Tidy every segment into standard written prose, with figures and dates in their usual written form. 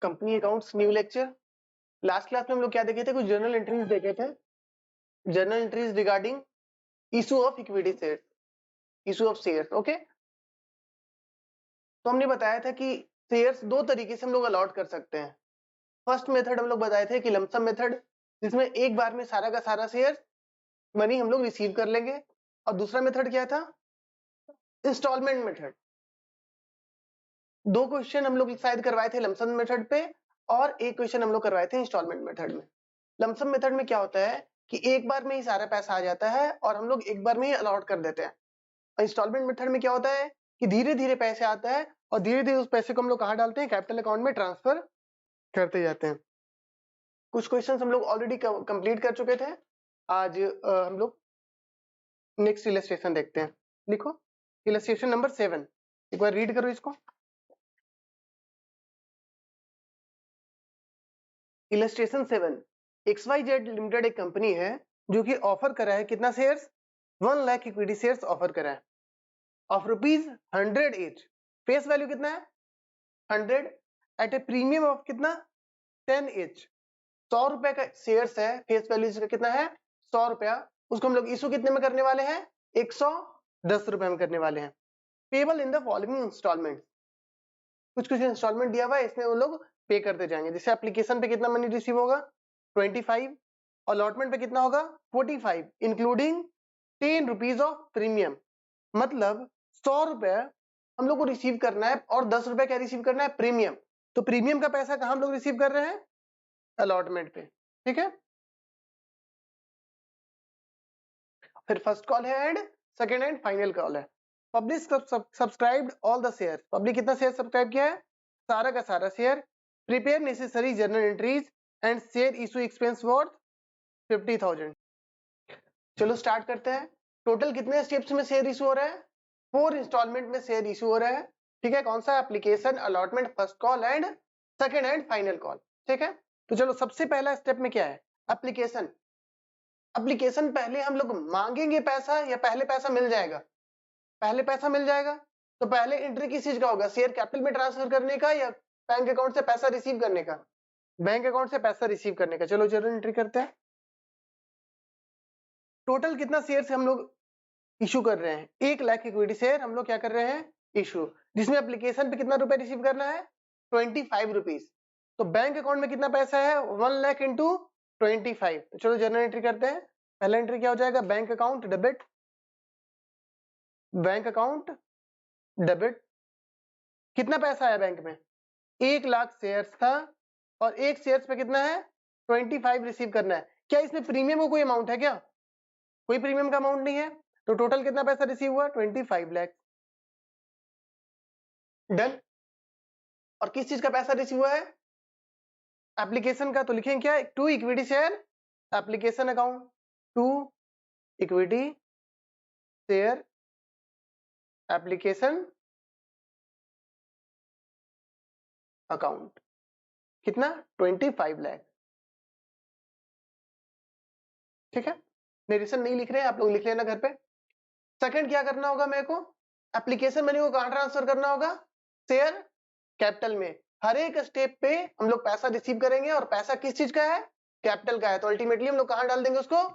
Company accounts new lecture. Last class में हम लोग क्या देखे थे, कुछ जर्नल एंट्रीज देखे थे, journal entries regarding issue of equity share, issue of shares. Okay, तो हमने बताया था कि शेयर्स दो तरीके से हम लोग अलॉट कर सकते हैं। फर्स्ट मेथड हम लोग बताए थे कि लमसम मेथड, जिसमें एक बार में सारा का सारा शेयर मनी हम लोग रिसीव कर लेंगे, और दूसरा मेथड क्या था, इंस्टॉलमेंट मेथड। दो क्वेश्चन हम लोग शायद करवाए थे लमसम मेथड पे, और एक क्वेश्चन हम लोग करवाए थे इंस्टॉलमेंट मेथड में। लमसम मेथड में क्या होता है कि एक बार में ही सारा पैसा आ जाता है और हम लोग एक बार में ही अलॉट कर देते हैं। और इंस्टॉलमेंट मेथड में क्या होता है कि धीरे धीरे पैसे आता है और धीरे धीरे उस पैसे को हम लोग कहाँ डालते हैं, कैपिटल अकाउंट में ट्रांसफर करते जाते हैं। कुछ क्वेश्चन हम लोग ऑलरेडी कंप्लीट कर चुके थे। आज हम लोग नेक्स्ट इलस्ट्रेशन देखते हैं। लिखो इलस्ट्रेशन नंबर 7, एक बार रीड करो इसको। इलस्ट्रेशन 7, XYZ लिमिटेड एक कंपनी है जो कि ऑफर करा है कितना shares, 1 lakh equity shares offer करा है ऑफ ₹100 each। फेस वैल्यू कितना है 100 एट ए प्रीमियम ऑफ कितना 10 each। 100 रुपए का शेयर्स है, फेस वैल्यू इसका कितना है 100 रुपया। उसको हम लोग इशू कितने में करने वाले हैं, 110 रुपए में करने वाले हैं। Payable in the following instalment, कुछ कुछ इंस्टॉलमेंट दिया हुआ है, इसमें वो लोग पे करते जाएंगे। जैसे एप्लीकेशन पे कितना मनी रिसीव होगा 25, अलॉटमेंट पे कितना होगा 45, इंक्लूडिंग 10 रुपीज ऑफ प्रीमियम। मतलब 100 रुपए हम लोग को रिसीव करना है और 10 रुपए क्या रिसीव करना है, प्रीमियम। तो प्रीमियम का पैसा कहाँ हम लोग रिसीव कर रहे हैं, अलॉटमेंट पे। ठीक है, फिर फर्स्ट कॉल है and second and final call है। Public subscribed all the share, public कितना शेयर सब्सक्राइब किया है, सारा का सारा share. Prepare necessary journal entries and share issue expense worth 50,000। चलो स्टार्ट करते हैं। टोटल कितने स्टेप्स में शेयर इशू हो रहा है, 4 इंस्टॉलमेंट में शेयर इशू हो रहा है। ठीक है, कौन सा, application, allotment, first call and second and final call. ठीक है, तो चलो सबसे पहला स्टेप में क्या है, एप्लीकेशन। एप्लीकेशन पहले हम लोग मांगेंगे पैसा या पहले पैसा मिल जाएगा, पहले पैसा मिल जाएगा। तो पहले एंट्री किस चीज का होगा, शेयर कैपिटल में ट्रांसफर करने का या बैंक अकाउंट से पैसा रिसीव करने का, बैंक अकाउंट से पैसा रिसीव करने का। चलो जरूर एंट्री करते हैं। टोटल कितना शेयर से हम लोग इशू कर रहे हैं, 1 लाख इक्विटी शेयर हम लोग क्या कर रहे हैं, इशू, जिसमें एप्लीकेशन पे कितना रुपए रिसीव करना है 25 रुपीज। तो बैंक अकाउंट में कितना पैसा है 1 लाख इंटू 25। तो चलो जर्नल एंट्री करते हैं। पहला एंट्री क्या हो जाएगा, bank account debit, bank account debit. कितना पैसा आया बैंक में, 1 लाख शेयर्स था और एक शेयर्स पे कितना है 25 रिसीव करना है। क्या इसमें प्रीमियम का कोई अमाउंट है क्या, कोई प्रीमियम का अमाउंट नहीं है। तो टोटल कितना पैसा रिसीव हुआ 25 लाख। डन। और किस चीज का पैसा रिसीव हुआ है, एप्लीकेशन का। तो लिखेंगे क्या, to equity share application account, to equity share application account. कितना 25 लाख। ठीक है, नरेशन नहीं लिख रहे हैं आप लोग, लिख लेना घर पे। सेकंड क्या करना होगा मेरे को, एप्लीकेशन मनी को कहां ट्रांसफर करना होगा, शेयर कैपिटल में। हर एक स्टेप पे हम लोग पैसा रिसीव करेंगे और पैसा किस चीज का है, कैपिटल का है। तो अल्टीमेटली हम लोग कहां डाल देंगे उसको,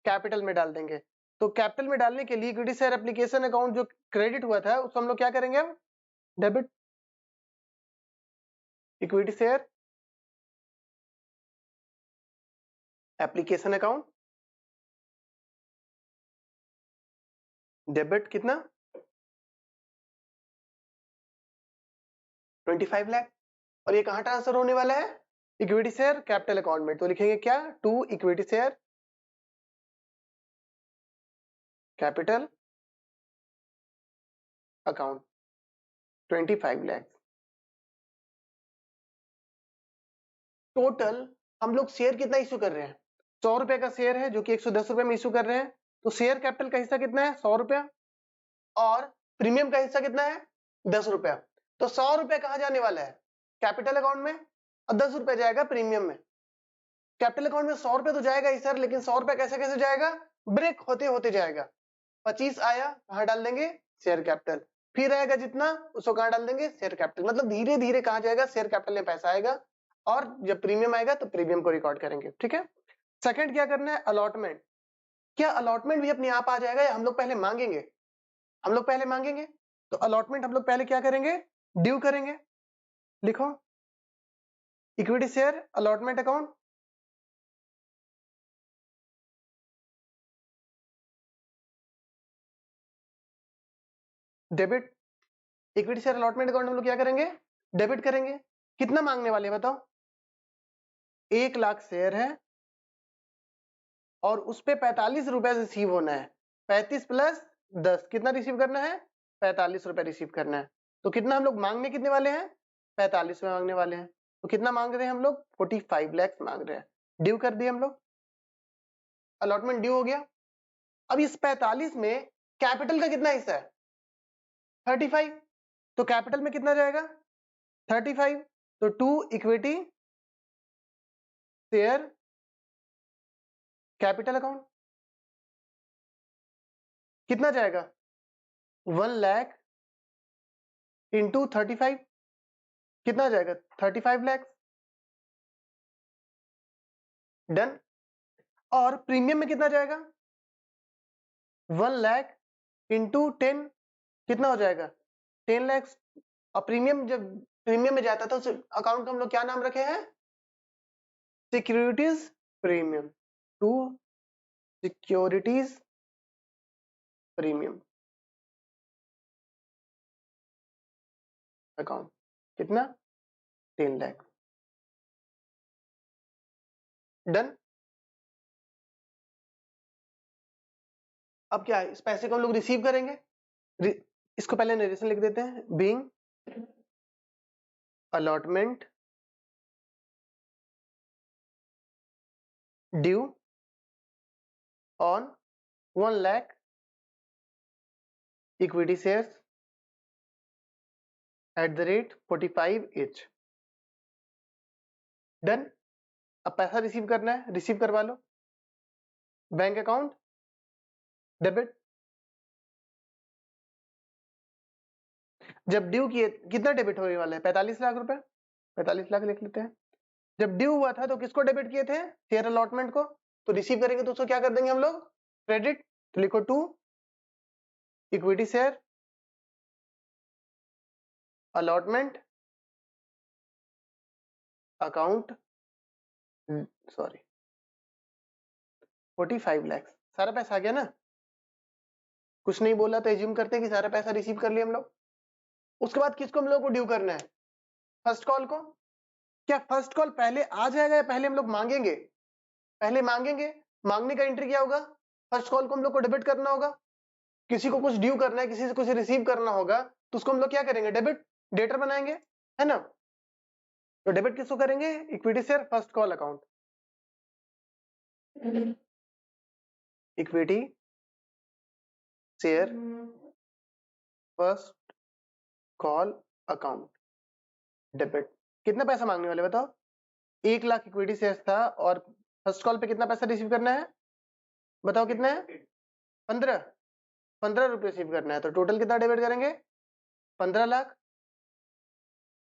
कैपिटल में डाल देंगे। तो कैपिटल में डालने के लिए इक्विटी शेयर एप्लीकेशन अकाउंट जो क्रेडिट हुआ था उसको हम लोग क्या करेंगे, अब debit equity share application account, debit कितना 25 लाख। और ये कहां ट्रांसफर होने वाला है, इक्विटी शेयर कैपिटल अकाउंट में। तो लिखेंगे क्या, to equity share capital account 25 lakh. Total हम लोग शेयर कितना इशू कर रहे हैं, 100 रुपए का शेयर है जो कि 110 रुपए में इशू कर रहे हैं। तो शेयर कैपिटल का हिस्सा कितना है 100 रुपया और प्रीमियम का हिस्सा कितना है 10 रुपया। तो 100 रुपया कहां जाने वाला है, कैपिटल अकाउंट में, और 10 रुपया जाएगा प्रीमियम में। कैपिटल अकाउंट में 100 रुपया तो जाएगा ही सर, लेकिन 100 रुपया कैसे कैसे जाएगा, ब्रेक होते होते जाएगा। 25 आया कहां डाल देंगे, शेयर कैपिटल। फिर आएगा जितना उसको कहां डाल देंगे, शेयर कैपिटल। मतलब धीरे धीरे कहां जाएगा, शेयर कैपिटल में पैसा आएगा और जब प्रीमियम आएगा तो प्रीमियम को रिकॉर्ड करेंगे, ठीक है। सेकंड क्या करना है, अलॉटमेंट। क्या अलॉटमेंट भी अपने आप आ जाएगा या हम लोग पहले मांगेंगे? हम लोग पहले मांगेंगे। तो अलॉटमेंट हम लोग पहले क्या करेंगे, ड्यू करेंगे। लिखो equity share allotment account, debit. Equity share allotment account हम लोग क्या करेंगे, डेबिट करेंगे। कितना मांगने वाले बताओ, 1 लाख शेयर है और उस पे 45 रुपए रिसीव होना है। 35 प्लस 10 कितना रिसीव करना है, 45 रुपए रिसीव करना है। तो कितना हम लोग मांगने कितने वाले हैं, 45 में मांगने वाले हैं। तो कितना मांग रहे हैं हम लोग, 45 लाख मांग रहे हैं। ड्यू कर दिए हम लोग, अलॉटमेंट ड्यू हो गया। अब इस 45 में कैपिटल का कितना हिस्सा है, 35। तो कैपिटल में कितना जाएगा, 35। तो 2 इक्विटी शेयर कैपिटल अकाउंट कितना जाएगा, 1 लाख इंटू 35 कितना जाएगा, 35 लाख। डन। और प्रीमियम में कितना जाएगा, 1 लाख इंटू 10 कितना हो जाएगा, 10 लाख। और प्रीमियम जब प्रीमियम में जाता था उस अकाउंट का हम लोग क्या नाम रखे हैं, securities premium. To securities premium account कितना, 10 लाख। डन। अब क्या है, इस पैसे को हम लोग रिसीव करेंगे। इसको पहले नरेशन लिख देते हैं, being allotment due on 1 lakh equity shares at the rate 45 each। Done. अब पैसा रिसीव करना है, रिसीव करवा लो। Bank account debit. जब ड्यू किए कितना डेबिट होने वाला है, 45 लाख रुपए। 45 लाख लिख लेते हैं। जब ड्यू हुआ था तो किसको डेबिट किए थे, शेयर अलॉटमेंट को। तो रिसीव करेंगे तो उसको क्या कर देंगे हम लोग, क्रेडिट। तो लिखो 2 equity share allotment account, sorry 45 lakh. सारा पैसा आ गया ना, कुछ नहीं बोला तो एज्यूम करते हैं कि सारा पैसा रिसीव कर लिया हम लोग। उसके बाद किसको हम लोग को ड्यू करना है, फर्स्ट कॉल को। क्या फर्स्ट कॉल पहले आ जाएगा या पहले हम लोग मांगेंगे, पहले मांगेंगे। मांगने का एंट्री क्या होगा, फर्स्ट कॉल को हम लोग को डेबिट करना होगा। किसी को कुछ ड्यू करना है, किसी से कुछ रिसीव करना होगा तो उसको हम लोग क्या करेंगे, डेबिट डेटर बनाएंगे, है ना। तो डेबिट किसको करेंगे, equity share first call account, equity share first call account debit. कितना पैसा मांगने वाले बताओ, 1 लाख इक्विटी शेयर था और फर्स्ट कॉल पे कितना पैसा रिसीव करना है, बताओ कितना है, 15 रुपए रिसीव करना है। तो टोटल कितना डेबिट करेंगे, 15 लाख।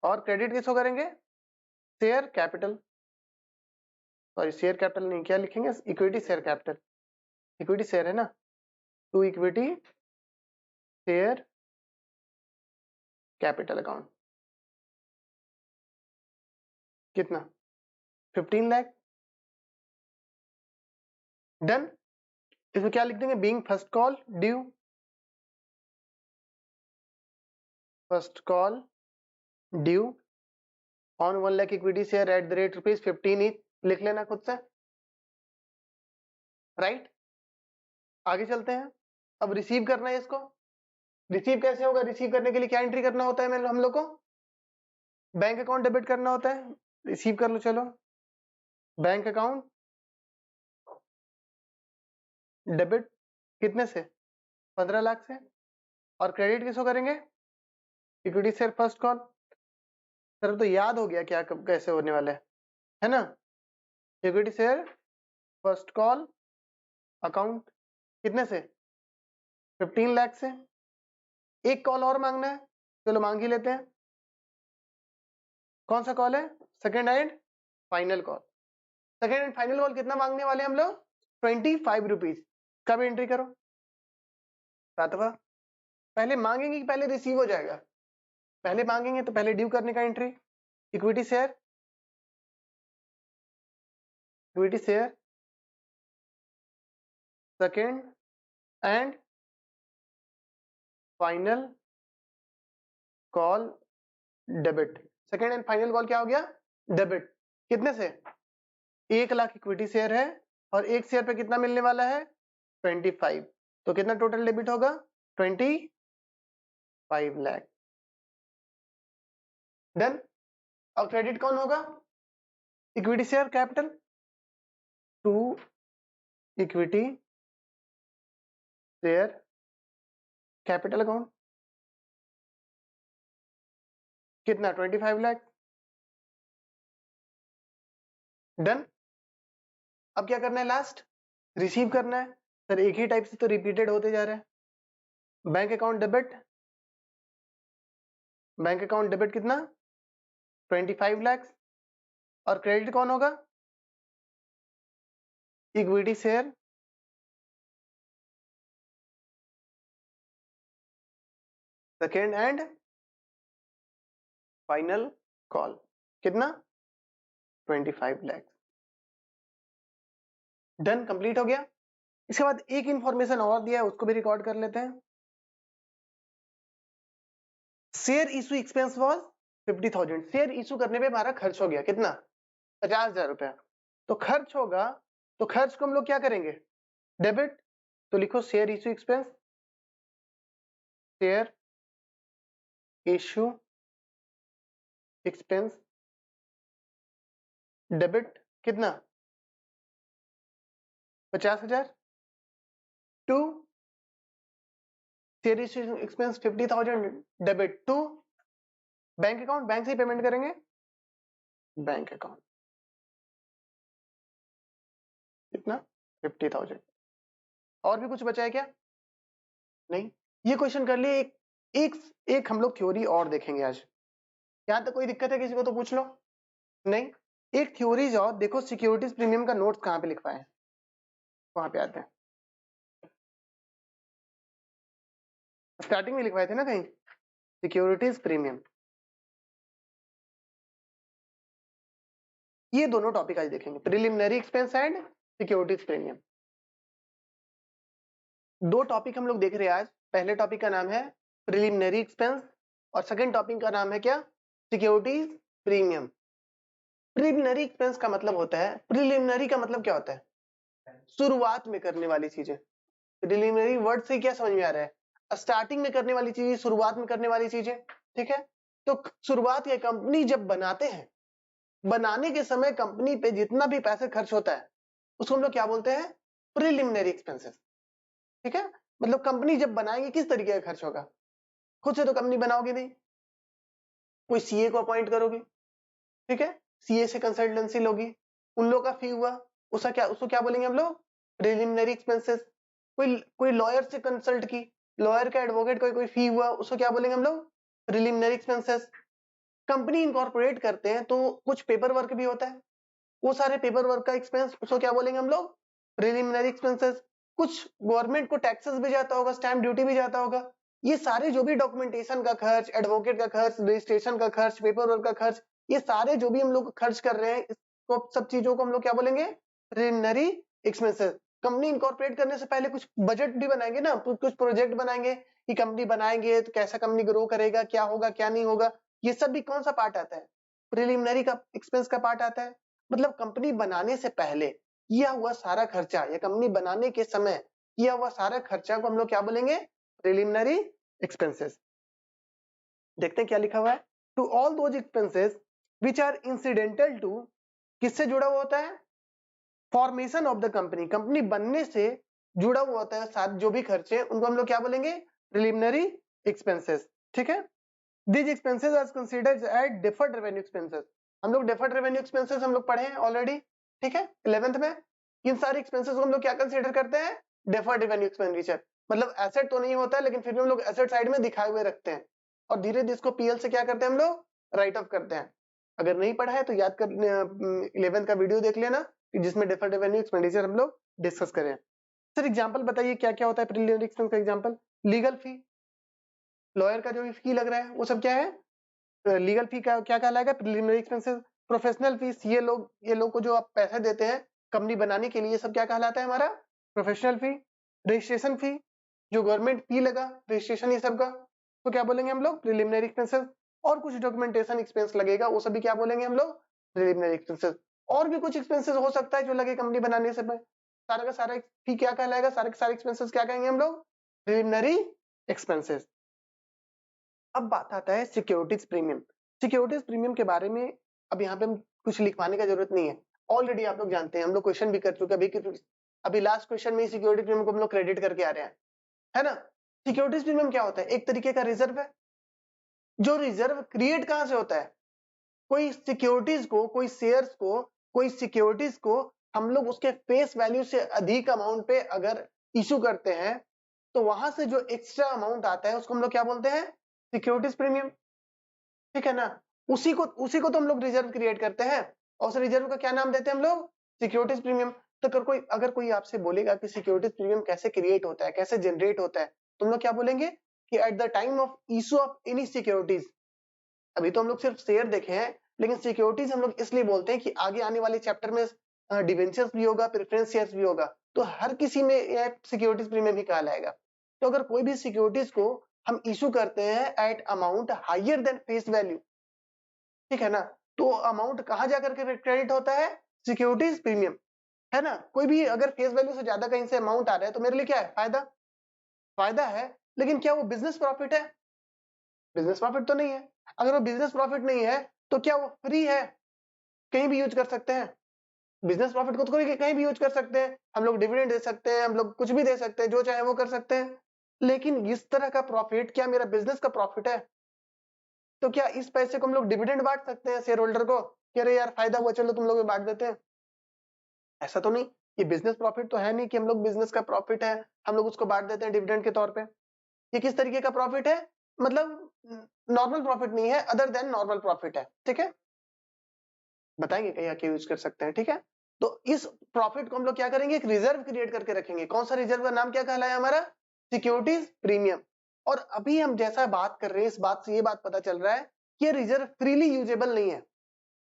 और क्रेडिट किसको करेंगे, share capital, sorry share capital नहीं, क्या लिखेंगे, equity share capital. Equity share है ना, to equity share capital account कितना, 15 लाख। डन। इसमें क्या लिख देंगे, being first call due, first call due on 1 lakh equity share at the rate ₹15 each. लिख लेना खुद से, राइट। आगे चलते हैं। अब रिसीव करना है इसको। रिसीव कैसे होगा, रिसीव करने के लिए क्या एंट्री करना होता है हम लोग को, बैंक अकाउंट डेबिट करना होता है। रिसीव कर लो, चलो बैंक अकाउंट डेबिट कितने से, 15 लाख से। और क्रेडिट किसको करेंगे, equity share first call. Sir तो याद हो गया क्या कब कैसे होने वाला है ना। Equity share first call account कितने से, 15 लाख से। एक कॉल और मांगना है, चलो मांग ही लेते हैं। कौन सा कॉल है, second hand final call. Second and final call कितना मांगने वाले हम लोग? 25 रुपीज। कब एंट्री करो? 7वां। पहले मांगेंगे कि पहले रिसीव हो जाएगा? पहले मांगेंगे तो पहले ड्यू करने का entry. Equity share, equity share second and final call debit. Second and final call क्या हो गया? डेबिट। कितने से? 1 लाख इक्विटी शेयर है और एक शेयर पे कितना मिलने वाला है? 25। तो कितना टोटल डेबिट होगा? 25 लाख। डन। और क्रेडिट कौन होगा? Equity share capital to equity share capital account. कितना? 25 लाख। डन। अब क्या करना है? लास्ट रिसीव करना है। सर एक ही टाइप से तो रिपीटेड होते जा रहे हैं। Bank account debit, bank account debit कितना? 25 लाख। और क्रेडिट कौन होगा? Equity share second and final call. कितना? 25 लाख। डन, कंप्लीट हो गया। इसके बाद एक इंफॉर्मेशन और दिया है, उसको भी रिकॉर्ड कर लेते हैं। Share issue expense was 50,000। Share issue करने पे हमारा खर्च हो गया कितना? 50,000 रुपया। तो खर्च होगा, तो खर्च को हम लोग क्या करेंगे? डेबिट। तो लिखो share issue expense, share issue expense debit कितना? 50,000 to share issue expense 50,000 debit to bank account. Bank से ही पेमेंट करेंगे, बैंक अकाउंट। कितना? 50,000। और भी कुछ बचा है क्या? नहीं। ये क्वेश्चन कर लिए। एक हम लोग थ्योरी और देखेंगे आज। यहां तक कोई दिक्कत है किसी को तो पूछ लो। नहीं। एक थ्योरीज और देखो। सिक्योरिटीज प्रीमियम का नोट्स कहां पे लिखवाए हैं? वहां पे आते हैं। स्टार्टिंग में लिखवाए थे ना कहीं, सिक्योरिटीज प्रीमियम। ये दोनों टॉपिक आज देखेंगे, preliminary expense and securities premium. दो टॉपिक हम लोग देख रहे हैं आज। पहले टॉपिक का नाम है प्रिलिमिनरी एक्सपेंस और सेकंड टॉपिक का नाम है क्या? Securities premium. प्रिलिमिनरी एक्सपेंस का मतलब होता है, प्रिलिमिनरी का मतलब क्या होता है? शुरुआत में करने वाली चीजें। प्रिलिमिनरी वर्ड से क्या समझ में आ रहा है? स्टार्टिंग में करने वाली चीजें, शुरुआत में करने वाली चीजें। ठीक है। तो शुरुआत के कंपनी जब बनाते हैं, बनाने के समय कंपनी पे जितना भी पैसे खर्च होता है उसको हम लोग क्या बोलते हैं? Preliminary expenses. ठीक है। मतलब कंपनी जब बनाएंगे किस तरीके का खर्च होगा? खुद से तो कंपनी बनाओगे नहीं, कोई सीए को अपॉइंट करोगे। ठीक है। सीए से कंसल्टेंसी लोगी, उन लोग का फी हुआ, उसको क्या बोलेंगे हम लोग? Preliminary expenses. कोई लॉयर से कंसल्ट की, लॉयर का एडवोकेट कोई फी हुआ, उसको क्या बोलेंगे हम लोग? Preliminary expenses. कंपनी इनकॉर्पोरेट करते हैं तो कुछ पेपर वर्क भी होता है, वो सारे पेपर वर्क का एक्सपेंस, उसको क्या बोलेंगे हम लोग? Preliminary expenses. कुछ गवर्नमेंट को टैक्सेस भी जाता होगा, स्टैंप ड्यूटी भी जाता होगा। ये सारे जो भी डॉक्यूमेंटेशन का खर्च, एडवोकेट का खर्च, रजिस्ट्रेशन का खर्च, पेपर वर्क का खर्च, ये सारे जो भी हम लोग खर्च कर रहे हैं, इसको सब चीजों को हम लोग क्या बोलेंगे? Preliminary expenses. कंपनी इनकॉर्पोरेट करने से पहले कुछ बजट भी बनाएंगे ना, कुछ प्रोजेक्ट बनाएंगे कि कंपनी बनाएंगे तो कैसा कंपनी ग्रो करेगा, क्या होगा क्या नहीं होगा। ये सब भी कौन सा पार्ट आता है? प्रिलिमिनरी का एक्सपेंस का पार्ट आता है। मतलब कंपनी बनाने से पहले किया हुआ सारा खर्चा या कंपनी बनाने के समय किया हुआ सारा खर्चा को हम लोग क्या बोलेंगे? Preliminary expenses. देखते हैं क्या लिखा हुआ है। To all those expenses which are incidental to, किससे जुड़ा हुआ होता है? Formation of the company. Company बनने से जुड़ा हुआ होता है साथ जो भी खर्चे, उनको हम लोग क्या बोलेंगे? Preliminary expenses. ठीक है। These expenses are considered as deferred revenue expenses। हम लोग deferred revenue expenses हम लोग पढ़े हैं ऑलरेडी। ठीक है, 11th में। इन सारे एक्सपेंसेस को हम लोग क्या कंसीडर करते हैं? deferred revenue expenditure। मतलब एसेट तो नहीं होता है, लेकिन फिर भी हम लोग एसेट साइड में दिखाए हुए रखते हैं और धीरे धीरे इसको पीएल से क्या करते हैं हम लोग? राइट ऑफ करते हैं। अगर नहीं पढ़ा है तो याद कर 11th का वीडियो देख लेना जिसमें डिफरेंट रेवेन्यू एक्सपेंडिचर हम लोग डिस्कस करें। सर एग्जांपल बताइए क्या क्या होता है प्रिलिमिनरी एक्सपेंस का एग्जांपल। लीगल फी, लॉयर का जो भी फी लग रहा है वो सब क्या है, लीगल फी का क्या कहलाएगा, प्रिलिमिनरी एक्सपेंसेस। प्रोफेशनल फीस, ये लोग को जो आप पैसे देते हैं कंपनी बनाने के लिए, ये सब क्या कहलाता है हमारा प्रोफेशनल फी। रजिस्ट्रेशन फी, जो गवर्नमेंट फी लगा रजिस्ट्रेशन ये सब का, तो क्या बोलेंगे हम लोग प्रिलिमिनरी एक्सपेंसेस। और कुछ डॉक्यूमेंटेशन एक्सपेंस लगेगा वो सभी क्या बोलेंगे हम लोग प्रिलिमिनरी एक्सपेंसेस। और भी कुछ एक्सपेंसेस हो सकता है जो लगे कंपनी बनाने से पहले, सारा का सारा फी क्या कहलाएगा, सारे के सारे एक्सपेंसेस क्या कहेंगे हम लोग प्रिलिमिनरी एक्सपेंसेस। अब बात आता है सिक्योरिटीज प्रीमियम। सिक्योरिटीज प्रीमियम के बारे में अब यहाँ पे हम कुछ लिखवाने का जरूरत नहीं है, ऑलरेडी आप लोग जानते हैं, हम लोग क्वेश्चन भी कर चुके हैं। अभी लास्ट क्वेश्चन में सिक्योरिटी प्रीमियम को हम लोग क्रेडिट करके आ रहे हैं, है ना। सिक्योरिटीज प्रीमियम क्या होता है, एक तरीके का रिजर्व है। जो रिजर्व क्रिएट कहां से होता है, कोई सिक्योरिटीज को, कोई शेयर्स को, कोई सिक्योरिटीज को हम लोग उसके फेस वैल्यू से अधिक अमाउंट पे अगर इशू करते हैं तो वहां से जो एक्स्ट्रा अमाउंट आता है उसको हम लोग क्या बोलते हैं सिक्योरिटीज प्रीमियम, ठीक है ना। उसी को तो हम लोग रिजर्व क्रिएट करते हैं और उस रिजर्व का क्या नाम देते हैं हम लोग सिक्योरिटीज प्रीमियम। तो अगर कोई आपसे बोलेगा कि सिक्योरिटीज प्रीमियम कैसे क्रिएट होता है, कैसे जनरेट होता है, तो हम लोग क्या बोलेंगे कि at the time of issue of any securities. अभी तो हम लोग सिर्फ शेयर देखे हैं, लेकिन सिक्योरिटीज हम लोग इसलिए बोलते हैं कि आगे आने वाले चैप्टर में डिवेंचर्स भी होगा, प्रेफरेंस शेयर्स भी होगा, तो हर किसी में यह सिक्योरिटीज प्रीमियम ही कहलाएगा। तो अगर कोई भी सिक्योरिटीज को हम इशू करते हैं at amount higher than face value, ठीक है ना, तो अमाउंट कहां जाकर के क्रेडिट होता है सिक्योरिटीज प्रीमियम, है ना। कोई भी अगर फेस वैल्यू से ज्यादा कहीं से अमाउंट आ रहा है तो मेरे लिए क्या है फायदा, फायदा है। लेकिन क्या वो बिजनेस प्रॉफिट है, बिजनेस प्रॉफिट तो नहीं है। अगर वो बिजनेस प्रॉफिट नहीं है तो क्या वो फ्री है, कहीं भी यूज कर सकते हैं। बिजनेस प्रॉफिट को तो कोई कहीं भी यूज कर सकते हैं, हम लोग डिविडेंड दे सकते हैं, हम लोग कुछ भी दे सकते हैं, जो चाहे वो कर सकते हैं। लेकिन इस तरह का प्रॉफिट क्या मेरा बिजनेस का प्रॉफिट है, तो क्या इस पैसे को हम लोग डिविडेंड बांट सकते हैं शेयर होल्डर को कि अरे यार फायदा हुआ चलो तुम लोग बांट देते हैं, ऐसा तो नहीं। ये बिजनेस प्रॉफिट तो है नहीं कि हम लोग बिजनेस का प्रॉफिट है हम लोग उसको बांट देते हैं डिविडेंड के तौर पे। ये किस तरीके का प्रॉफिट है, मतलब नॉर्मल प्रॉफिट नहीं है, अदर देन नॉर्मल प्रॉफिट है, ठीक है। बताएंगे कहीं आके यूज कर सकते हैं, ठीक है। तो इस प्रॉफिट को हम लोग क्या करेंगे, एक रिजर्व क्रिएट करके रखेंगे। कौन सा रिजर्व का नाम क्या कहलाया हमारा सिक्योरिटीज प्रीमियम। और अभी हम जैसा बात कर रहे हैं इस बात से ये बात पता चल रहा है कि ये रिजर्व फ्रीली यूजेबल नहीं है।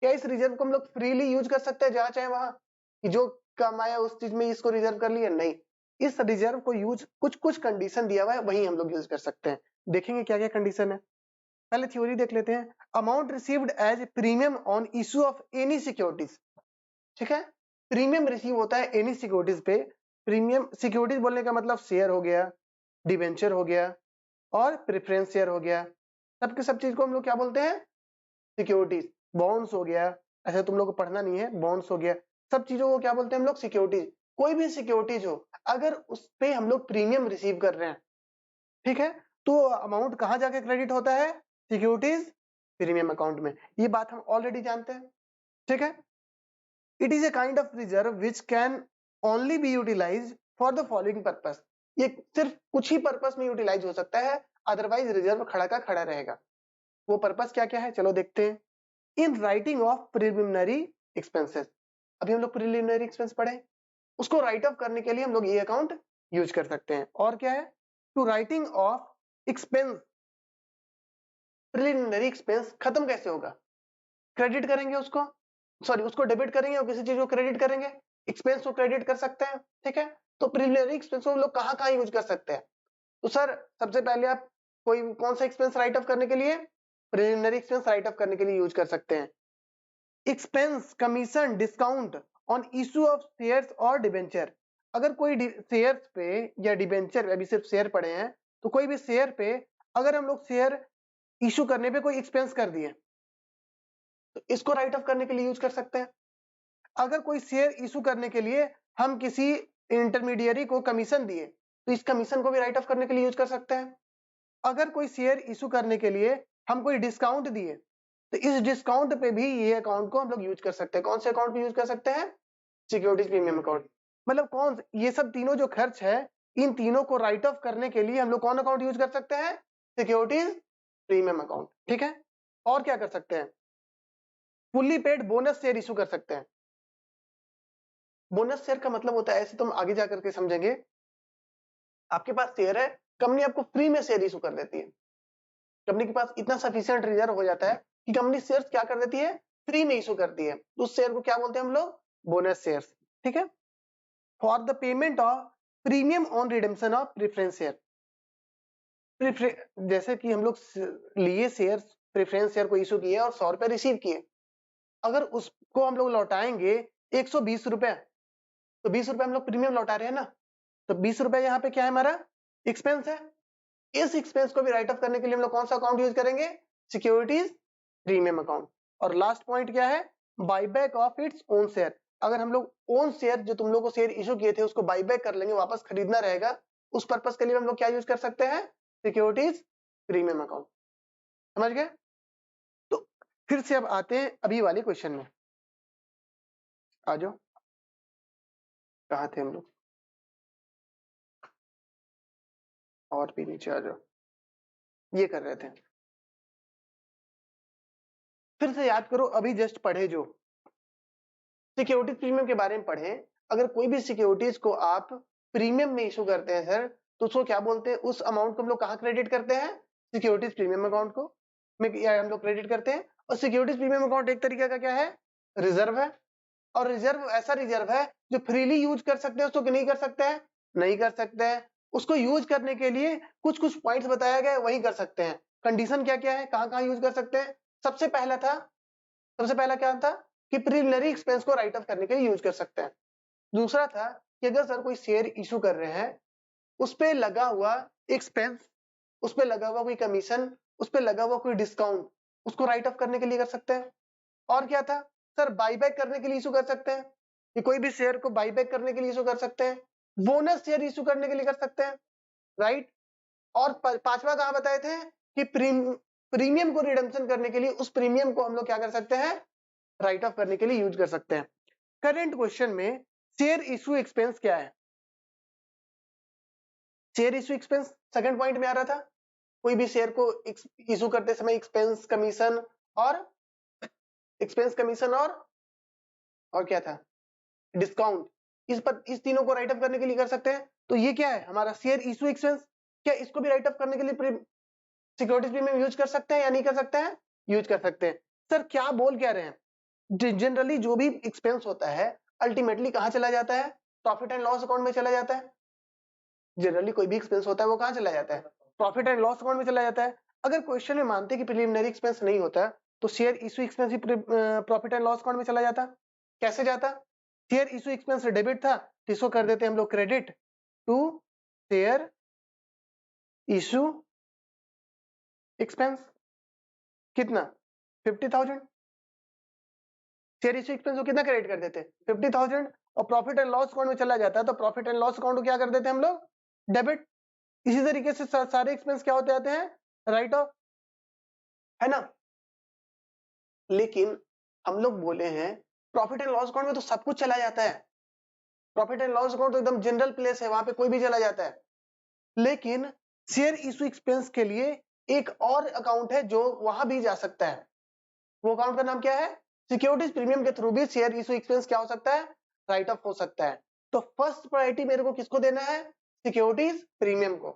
क्या इस रिजर्व को हम लोग फ्रीली यूज कर सकते हैं जहां चाहे वहां, कि जो कमाया उस चीज में इसको रिजर्व कर लिया, नहीं। इस रिजर्व को यूज कुछ कुछ कंडीशन दिया हुआ है वही हम लोग यूज कर सकते हैं। देखेंगे क्या क्या कंडीशन है, पहले थ्योरी देख लेते हैं। Amount received as premium on issue of any securities, ठीक है। प्रीमियम रिसीव होता है एनी सिक्योरिटीज पे। प्रीमियम सिक्योरिटीज बोलने का मतलब शेयर हो गया, डिवेंचर हो गया और प्रेफरेंस शेयर हो गया, सबके सब चीज को हम लोग क्या बोलते हैं सिक्योरिटीज। बॉन्ड्स हो गया, ऐसा तुम लोग को पढ़ना नहीं है, बॉन्ड्स हो गया, सब चीजों को क्या बोलते हैं हम लोग सिक्योरिटीज। कोई भी सिक्योरिटीज हो अगर उस पे हम लोग प्रीमियम रिसीव कर रहे हैं, ठीक है, तो अमाउंट कहां जाके क्रेडिट होता है सिक्योरिटीज प्रीमियम अकाउंट में। ये बात हम ऑलरेडी जानते हैं, ठीक है। It is a kind of reserve which can only be utilise for the following purpose. ये सिर्फ कुछ ही पर्पस में यूटिलाइज हो सकता है, अदरवाइज रिजर्व खड़ा का खड़ा रहेगा। वो पर्पस क्या क्या है चलो देखते हैं। In writing of preliminary expenses, अभी हम लोग प्रिलिमिनरी एक्सपेंस पढ़े, उसको राइट ऑफ करने के लिए हम लोग ये अकाउंट यूज कर सकते हैं। और क्या है, to writing off expense, preliminary expense खत्म कैसे होगा, क्रेडिट करेंगे उसको, सॉरी उसको डेबिट करेंगे और किसी चीज को क्रेडिट करेंगे, एक्सपेंस को क्रेडिट कर सकते हैं, ठीक है। तो प्रिलिमिनरी एक्सपेंस को हम लोग कहां कहां यूज कर सकते हैं, तो सर सबसे पहले आप कोई कौन सा एक्सपेंस राइट ऑफ करने के लिए, प्रिलिमिनरी एक्सपेंस राइट ऑफ करने के लिए यूज कर सकते हैं। Expense commission discount on issue of shares और डिबेंचर, अगर कोई शेयर्स पे या डिबेंचर, अभी सिर्फ शेयर पड़े हैं, तो कोई भी शेयर पे अगर हम लोग शेयर इशू करने पे कोई एक्सपेंस कर दिए तो इसको राइट ऑफ करने के लिए यूज कर सकते हैं। अगर कोई शेयर इशू करने के लिए हम किसी इंटरमीडियरी को कमीशन दिए तो इस कमीशन को भी राइट ऑफ करने के लिए यूज कर सकते हैं। अगर कोई शेयर इशू करने के लिए हम कोई डिस्काउंट दिए तो इस डिस्काउंट पे भी ये अकाउंट को हम लोग यूज कर सकते हैं। कौन से अकाउंट पे यूज कर सकते हैं, सिक्योरिटीज प्रीमियम अकाउंट। मतलब कौन, ये सब तीनों जो खर्च है इन तीनों को राइट ऑफ करने के लिए हम लोग कौन अकाउंट यूज कर सकते हैं, सिक्योरिटीज प्रीमियम अकाउंट, ठीक है। और क्या कर सकते हैं, fully paid bonus share issue कर सकते हैं। बोनस शेयर का मतलब होता है, ऐसे तो हम आगे जाकर के समझेंगे, आपके पास शेयर है, कंपनी आपको फ्री में शेयर इशू कर देती है, कंपनी के पास इतना सफिशिएंट रिजर्व हो जाता है कि कंपनी शेयर्स क्या कर देती है, फ्री में इशू करती है, उस शेयर को क्या बोलते हैं हम लोग, बोनस शेयर्स। ठीक है, for the payment of premium on redemption of preference share, जैसे कि हम लोग लिए शेयर, प्रेफरेंस शेयर को इशू किए और 100 रुपए रिसीव किए, अगर उसको हम लोग लौटाएंगे 120 रुपए, तो 20 रुपए हम लोग प्रीमियम लौटा रहे हैं ना, तो 20 रुपए यहाँ पे क्या है, हमारा एक्सपेंस है। इस एक्सपेंस को भी राइट ऑफ करने के लिए हम लोग कौन सा अकाउंट यूज करेंगे, सिक्योरिटीज प्रीमियम अकाउंट। और लास्ट पॉइंट क्या है, buyback of its own share, अगर हम लोग ओन शेयर जो तुम लोग को शेयर इशू किए थे उसको बाईबैक कर लेंगे, वापस खरीदना रहेगा, उस पर्पस के लिए हम लोग क्या यूज कर सकते हैं, सिक्योरिटीज प्रीमियम अकाउंट। समझ गए? तो फिर से अब आते हैं अभी वाले क्वेश्चन में, आ जाओ, कहाँ थे हम लोग, और भी नीचे आ जाओ, ये कर रहे थे। फिर से याद करो, अभी जस्ट पढ़े जो सिक्योरिटीज प्रीमियम के बारे में पढ़े, अगर कोई भी सिक्योरिटीज को आप प्रीमियम में इशू करते हैं सर, तो उसको क्या बोलते हैं, उस अमाउंट को हम लोग कहाँ क्रेडिट करते हैं, सिक्योरिटीज प्रीमियम अकाउंट को में हम लोग क्रेडिट करते हैं। और सिक्योरिटीज प्रीमियम अकाउंट एक तरीके का क्या है, रिजर्व है, और रिजर्व ऐसा रिजर्व है जो फ्रीली यूज कर सकते हैं, उसको नहीं कर सकते हैं, नहीं कर सकते हैं, उसको यूज करने के लिए कुछ कुछ पॉइंट्स बताया गया है, वही कर सकते हैं। कंडीशन क्या क्या है, कहाँ कहाँ यूज कर सकते हैं, सबसे पहला क्या था कि प्रिलिमिनरी एक्सपेंस को राइट ऑफ करने के लिए यूज कर सकते हैं। दूसरा था कि अगर सर कोई शेयर इशू कर रहे हैं, उस पे लगा हुआ एक्सपेंस, उस पे लगा हुआ कोई कमीशन, उस पे लगा हुआ कोई डिस्काउंट, उसको राइट ऑफ करने के लिए कर सकते हैं। और क्या था सर, बाईबैक करने के लिए इशू कर सकते हैं, कि कोई भी शेयर को बाईबैक करने के लिए इशू कर सकते हैं, बोनस शेयर इशू करने के लिए कर सकते हैं, राइट। और पांचवा कहां बताए थे कि प्रीमियम को रिडम्पशन करने के लिए उस प्रीमियम को हम लोग क्या कर सकते हैं, राइट ऑफ करने के लिए यूज कर सकते हैं। करंट क्वेश्चन में शेयर इशू एक्सपेंस क्या है, share issue expense second point में आ रहा था, कोई भी शेयर को इशू करते समय एक्सपेंस कमीशन और और क्या था, डिस्काउंट, इस तीनों को राइट ऑफ करने के लिए कर सकते हैं। तो ये क्या है हमारा शेयर इशू एक्सपेंस, क्या इसको भी राइट ऑफ करने के लिए सिक्योरिटीज प्रीमियम यूज कर सकते हैं या नहीं कर सकते हैं, यूज कर सकते हैं। सर क्या बोल क्या रहे हैं, जनरली जो भी एक्सपेंस होता है अल्टीमेटली कहां चला जाता है, प्रॉफिट एंड लॉस अकाउंट में चला जाता है। जनरली कोई भी एक्सपेंस होता है वो कहां चला जाता है, प्रॉफिट एंड लॉस अकाउंट में चला जाता है। अगर क्वेश्चन में मानते कि प्रिलिमिनरी एक्सपेंस नहीं होता तो share issue expense he profit and loss account में चला जाता। कैसे जाता, शेयर इशू एक्सपेंस डेबिट था तो इसको कर देते हम लोग credit to share issue expense, कितना 50,000, शेयर इशू एक्सपेंस को कितना क्रेडिट कर देते 50,000, और प्रॉफिट एंड लॉस अकाउंट में चला जाता है तो प्रॉफिट एंड लॉस अकाउंट को क्या कर देते हैं हम लोग, डेबिट। इसी तरीके से सारे एक्सपेंस क्या होते जाते हैं, राइट ऑफ, है ना। लेकिन हम लोग बोले हैं प्रॉफिट एंड लॉस अकाउंट में तो सब कुछ चला जाता है, प्रॉफिट एंड लॉस अकाउंट तो एकदम जनरल प्लेस है, वहां पे कोई भी चला जाता है। लेकिन शेयर इशू एक्सपेंस के लिए एक और अकाउंट है जो वहां भी जा सकता है, वो अकाउंट का नाम क्या है, सिक्योरिटीज प्रीमियम के थ्रू भी शेयर इशू एक्सपेंस क्या हो सकता है, राइट ऑफ हो सकता है। तो फर्स्ट प्रायोरिटी मेरे को किसको देना है, सिक्योरिटीज प्रीमियम को।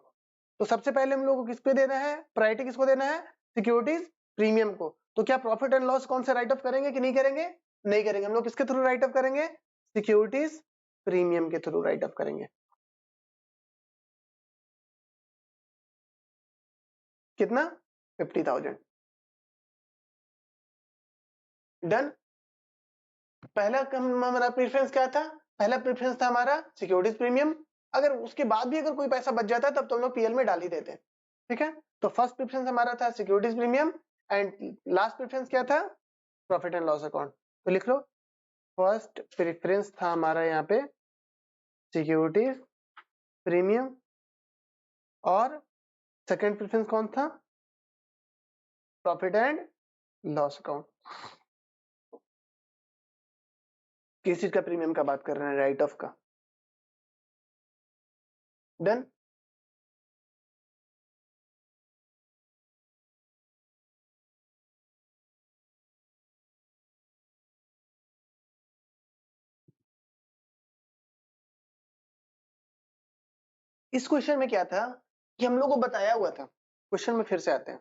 तो सबसे पहले हम लोग को किस पे देना है, प्रायोरिटी किसको देना है, सिक्योरिटीज प्रीमियम को। तो क्या प्रॉफिट एंड लॉस कौन से राइट ऑफ करेंगे कि नहीं करेंगे, नहीं करेंगे, हम लोग किसके थ्रू राइट ऑफ करेंगे, सिक्योरिटीज प्रीमियम के थ्रू राइट ऑफ करेंगे। कितना 50,000, डन। पहला हमारा प्रेफरेंस क्या था, पहला प्रेफरेंस था हमारा सिक्योरिटीज प्रीमियम, अगर उसके बाद भी अगर कोई पैसा बच जाता है तब तो हम लोग पीएल में डाल ही देते हैं, ठीक है। तो फर्स्ट प्रेफरेंस हमारा था securities premium, and last preference क्या था, प्रॉफिट एंड लॉस अकाउंट। तो लिख लो, फर्स्ट प्रेफरेंस था हमारा यहाँ पे सिक्योरिटीज प्रीमियम, और सेकंड प्रेफरेंस कौन था, प्रॉफिट एंड लॉस अकाउंट। किस चीज का प्रीमियम का बात कर रहे हैं, राइट ऑफ का, डन। इस क्वेश्चन में क्या था कि हम लोग को बताया हुआ था, क्वेश्चन में फिर से आते हैं।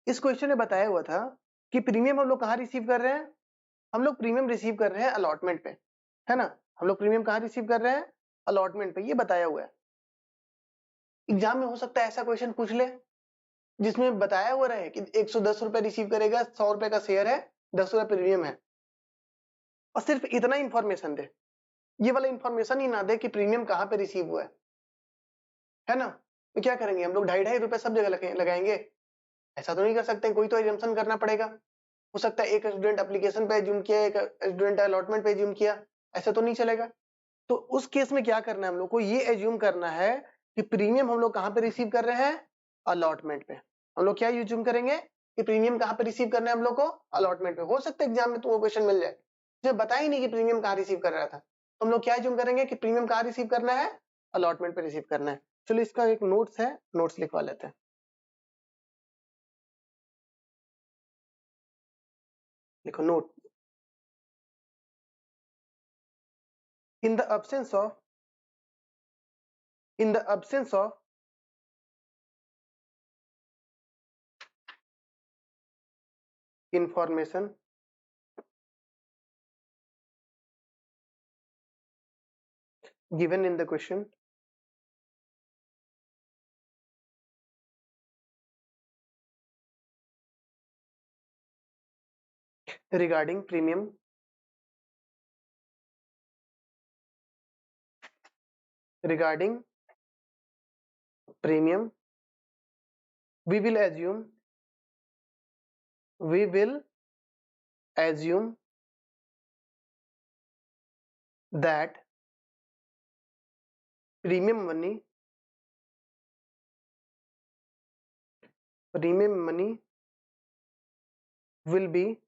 इस क्वेश्चन में बताया हुआ था कि प्रीमियम हम लोग कहाँ रिसीव कर रहे हैं, हम लोग प्रीमियम रिसीव कर रहे हैं अलॉटमेंट पे, है ना। हम लोग प्रीमियम कहाँ रिसीव कर रहे हैं, अलॉटमेंट पे, ये बताया हुआ है। एग्जाम में हो सकता है ऐसा क्वेश्चन पूछ ले जिसमें बताया हुआ रहे कि 110 रुपए रिसीव करेगा, 100 रुपए का शेयर है, 10 रुपए प्रीमियम है, और सिर्फ इतना इंफॉर्मेशन दे, ये वाला इंफॉर्मेशन ही ना दे कि प्रीमियम कहाँ पे रिसीव हुआ है ना। तो क्या करेंगे हम लोग, 2.5 रुपए सब जगह लगाएंगे, ऐसा तो नहीं कर सकते, कोई तो एजम्पशन करना पड़ेगा। हो सकता है एक स्टूडेंट एप्लीकेशन पे एज्यूम किया, एक स्टूडेंट अलॉटमेंट पे एज्यूम किया, ऐसा तो नहीं चलेगा। तो उस केस में क्या करना है, हम लोग को ये एज्यूम करना है कि प्रीमियम हम लोग कहाँ पे रिसीव कर रहे हैं, अलॉटमेंट पे। हम लोग क्या एज्यूम करेंगे कि प्रीमियम कहाँ पे रिसीव करना है हम लोग को, अलॉटमेंट पे। हो सकता है एग्जाम में तो वो क्वेश्चन मिल जाए जो बता ही नहीं कि प्रीमियम कहाँ रिसीव कर रहा था, तो हम लोग क्या एज्यूम करेंगे कि प्रीमियम कहाँ रिसीव करना है, अलॉटमेंट पे रिसीव करना है। चलो इसका एक नोट्स है, नोट्स लिखवा लेते हैं। लिखो note, in the absence of information given in the question, regarding premium we will assume that premium money will be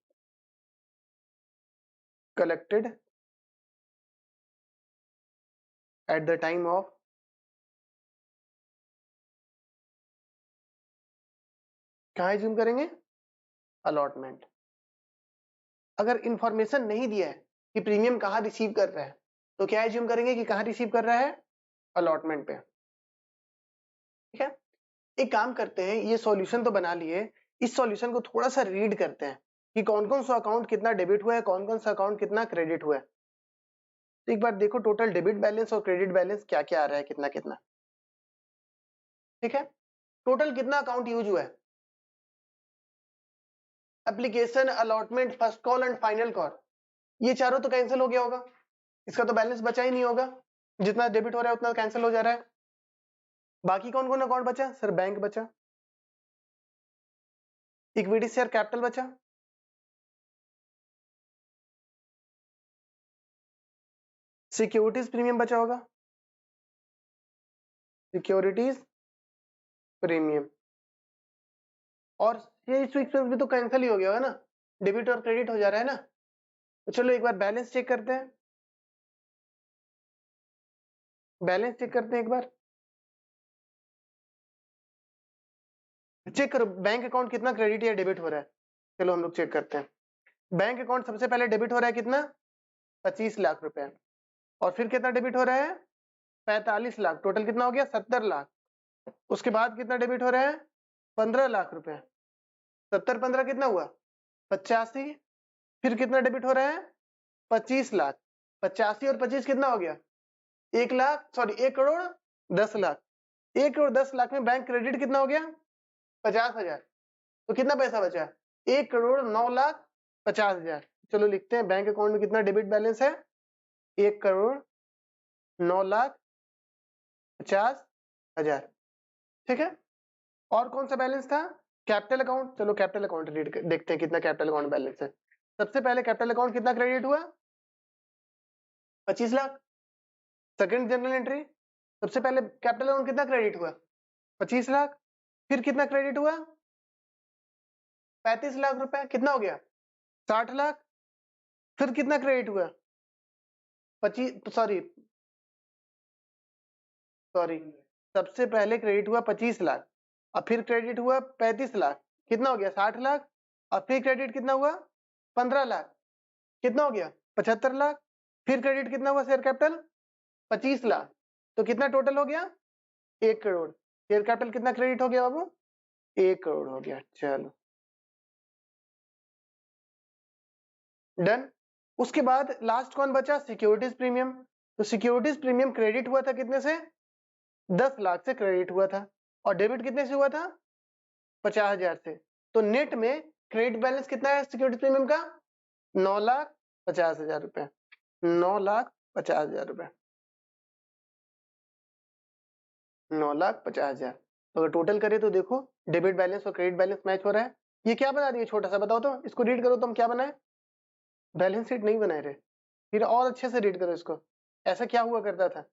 collected at the time of कहाँ एज्यूम करेंगे, अलॉटमेंट। अगर इंफॉर्मेशन नहीं दिया है कि प्रीमियम कहाँ रिसीव कर रहा है तो क्या एज्यूम करेंगे कि कहाँ रिसीव कर रहा है, अलॉटमेंट पे। ठीक है, एक काम करते हैं, ये सॉल्यूशन तो बना लिए, इस सॉल्यूशन को थोड़ा सा रीड करते हैं कि कौन कौन सा अकाउंट कितना डेबिट हुआ है, कौन कौन सा अकाउंट कितना क्रेडिट हुआ है। तो एक बार देखो टोटल डेबिट बैलेंस और क्रेडिट बैलेंस क्या क्या आ रहा है, कितना कितना। ठीक है, टोटल कितना अकाउंट यूज हुआ है, application, allotment, first call and final call, ये चारों तो कैंसिल हो गया होगा, इसका तो बैलेंस बचा ही नहीं होगा, जितना डेबिट हो रहा है उतना कैंसिल हो जा रहा है। बाकी कौन कौन अकाउंट बचा सर, बैंक बचा, इक्विटी शेयर कैपिटल बचा, सिक्योरिटीज प्रीमियम बचा होगा, सिक्योरिटीज प्रीमियम, और ये भी तो कैंसिल ही हो गया होगा ना, डेबिट और क्रेडिट हो जा रहा है ना। तो चलो एक बार बैलेंस चेक करते हैं, बैलेंस चेक करते हैं एक बार, चेक करो बैंक अकाउंट कितना क्रेडिट या डेबिट हो रहा है। चलो हम लोग चेक करते हैं, बैंक अकाउंट सबसे पहले डेबिट हो रहा है कितना, 25 लाख रुपए, और फिर कितना डेबिट हो रहा है, 45 लाख, टोटल कितना हो गया, 70 लाख। उसके बाद कितना डेबिट हो रहा है, 15 लाख रुपए, 70 15 कितना हुआ, 85, फिर कितना डेबिट हो रहा है, 25 लाख, 85 और 25 कितना हो गया, 1 लाख, सॉरी 1 करोड़ 10 लाख, 1 करोड़ 10 लाख में बैंक क्रेडिट कितना हो गया, 50,000, तो कितना पैसा बचा, 1 करोड़ 9 लाख 50,000। चलो लिखते हैं बैंक अकाउंट में कितना डेबिट बैलेंस है, 1 करोड़ 9 लाख 50,000। ठीक है, और कौन सा बैलेंस था, कैपिटल अकाउंट। चलो कैपिटल अकाउंट रीड देखते हैं कितना कैपिटल अकाउंट बैलेंस है। सबसे पहले कैपिटल अकाउंट कितना क्रेडिट हुआ, 25 लाख। सेकंड जनरल एंट्री, सबसे पहले कैपिटल अकाउंट कितना क्रेडिट हुआ, 25 लाख, फिर कितना क्रेडिट हुआ, 35 लाख रुपए, कितना हो गया, 60 लाख, फिर कितना क्रेडिट हुआ, 25, सॉरी सबसे पहले क्रेडिट हुआ 25 लाख, अब फिर क्रेडिट हुआ 35 लाख, कितना हो गया, 60 लाख, अब फिर क्रेडिट कितना हुआ, 15 लाख, कितना हो गया, 75 लाख, फिर क्रेडिट कितना हुआ शेयर कैपिटल, 25 लाख, तो कितना टोटल हो गया? 1 करोड़। शेयर कैपिटल कितना क्रेडिट हो गया बाबू? 1 करोड़ हो गया। चलो डन। उसके बाद लास्ट कौन बचा? Securities premium. तो सिक्योरिटीज प्रीमियम क्रेडिट हुआ था कितने से? 10 लाख से क्रेडिट हुआ था, और डेबिट कितने से हुआ था? 50,000 से। तो नेट में क्रेडिट बैलेंस कितना है सिक्योरिटी प्रीमियम का? 9,50,000 रुपए। 9,50,000 रुपए। 9,50,000। तो अगर टोटल करें तो देखो डेबिट बैलेंस और क्रेडिट बैलेंस मैच हो रहा है। ये क्या बना रही है? छोटा सा बताओ तो, इसको रीड करो तो हम क्या बनाए? बैलेंस शीट नहीं बनाए रहे। फिर और अच्छे से रीड करो इसको। ऐसा क्या हुआ करता था?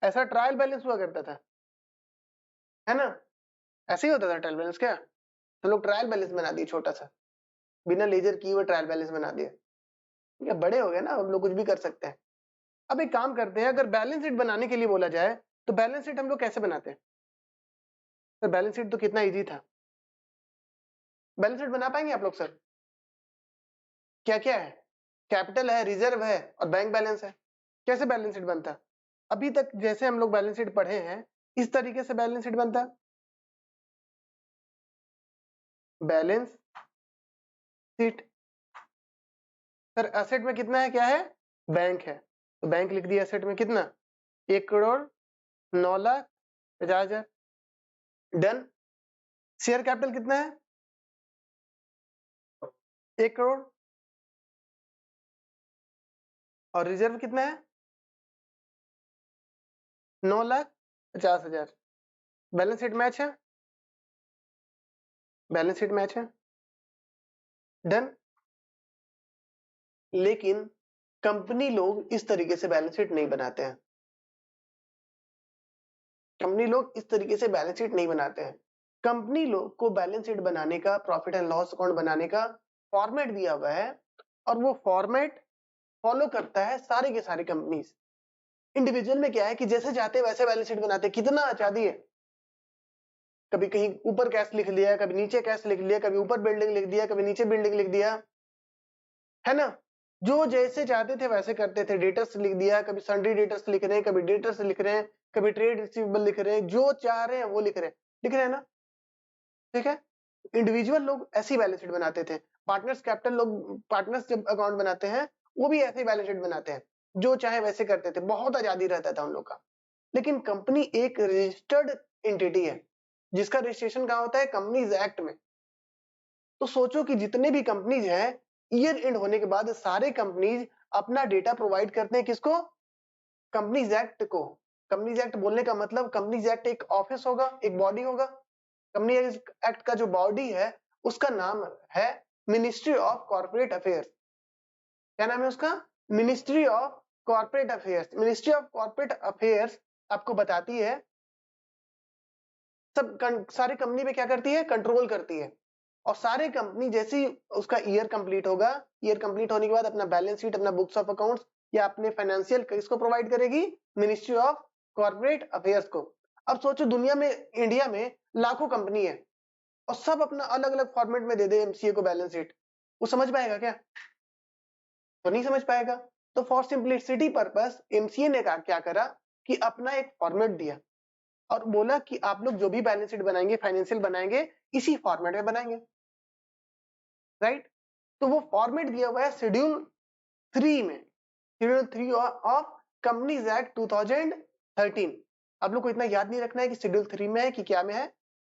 ऐसा ट्रायल बैलेंस हुआ करता था, है ना? ऐसे ही होता था ट्रायल बैलेंस क्या? तो लोग ट्रायल बैलेंस बना दिए छोटा सा, बिना लेजर किए हुए ट्रायल बैलेंस बना दिए। क्या बड़े हो गए ना, हम लोग कुछ भी कर सकते हैं। अब एक काम करते हैं, अगर बैलेंस शीट बनाने के लिए बोला जाए तो बैलेंस शीट हम लोग कैसे बनाते हैं? तो बैलेंस शीट तो कितना इजी था। बैलेंस शीट बना पाएंगे आप लोग सर? क्या क्या है? कैपिटल है, रिजर्व है और बैंक बैलेंस है। कैसे बैलेंस शीट बनता? अभी तक जैसे हम लोग बैलेंस शीट पढ़े हैं इस तरीके से बैलेंस शीट बनता। बैलेंस शीट सर एसेट में कितना है, क्या है? बैंक है, तो बैंक लिख दिया। एसेट में कितना? 1 करोड़ 9,50,000। डन। शेयर कैपिटल कितना है? 1 करोड़। और रिजर्व कितना है? 9,50,000। बैलेंस शीट मैच है? बैलेंस शीट मैच है। डन। लेकिन कंपनी लोग इस तरीके से बैलेंस शीट नहीं बनाते हैं। कंपनी लोग इस तरीके से बैलेंस शीट नहीं बनाते हैं। कंपनी लोग को बैलेंस शीट बनाने का, प्रॉफिट एंड लॉस अकाउंट बनाने का फॉर्मेट दिया हुआ है, और वो फॉर्मेट फॉलो करता है सारी के सारी कंपनीज। इंडिविजुअल में क्या है कि जैसे चाहते हैं वैसे बैलेंस शीट बनाते हैं। कितना आजादी है, कभी कहीं ऊपर कैश लिख लिया, कभी नीचे कैश लिख लिया, कभी ऊपर बिल्डिंग लिख दिया, कभी नीचे बिल्डिंग लिख दिया, है ना? जो जैसे चाहते थे वैसे करते थे। डेटर्स लिख दिया, कभी सन्ड्री डेटर्स लिख रहे हैं, कभी डेटर्स लिख रहे हैं, कभी ट्रेड रिसीवेबल लिख रहे हैं, जो चाह रहे हैं वो लिख रहे हैं ना? ठीक है। इंडिविजुअल लोग ऐसी बैलेंस शीट बनाते थे। पार्टनर्स कैपिटल लोग, पार्टनर्स जब अकाउंट बनाते हैं वो भी ऐसे बैलेंस शीट बनाते हैं, जो चाहे वैसे करते थे। बहुत आजादी रहता था उन लोग का। लेकिन कंपनी एक रजिस्टर्ड एंटिटी है जिसका रजिस्ट्रेशन कहाँ होता है? कंपनीज एक्ट में। तो सोचो कि जितने भी कंपनीज हैं, ईयर एंड होने के बाद सारे कंपनीज अपना डेटा प्रोवाइड करते हैं किसको? कंपनीज एक्ट को। कंपनीज एक्ट बोलने का मतलब, कंपनीज एक्ट एक ऑफिस होगा, एक बॉडी होगा। कंपनी एक्ट का जो बॉडी है उसका नाम है मिनिस्ट्री ऑफ कॉर्पोरेट अफेयर्स। क्या नाम है उसका? Ministry of corporate affairs. Ministry of corporate affairs आपको बताती है, सब सारी कंपनी पे क्या करती है? कंट्रोल करती है। और सारे कंपनी जैसे ही उसका ईयर कंप्लीट होगा, ईयर कंप्लीट होने के बाद अपना बैलेंस शीट, अपना बुक्स ऑफ अकाउंट्स या अपने फाइनेंशियल किसको प्रोवाइड करेगी? मिनिस्ट्री ऑफ कॉर्पोरेट अफेयर्स को। अब सोचो दुनिया में, इंडिया में लाखों कंपनी है और सब अपना अलग अलग फॉर्मेट में दे दे एमसीए को बैलेंस शीट, वो समझ पाएगा क्या? तो नहीं समझ पाएगा। तो फॉर सिंप्लिसिटी पर्पस एमसीए ने क्या करा कि अपना एक फॉर्मेट दिया और बोला कि आप लोग जो भी बैलेंस शीट बनाएंगे, फाइनेंशियल बनाएंगे, इसी फॉर्मेट में बनाएंगे। राइट? तो वो फॉर्मेट दिया हुआ है शेड्यूल 3 में, शेड्यूल 3 ऑफ कंपनीज एक्ट 2013। आप लोग को इतना याद नहीं रखना है कि शेड्यूल 3 में है कि क्या में है।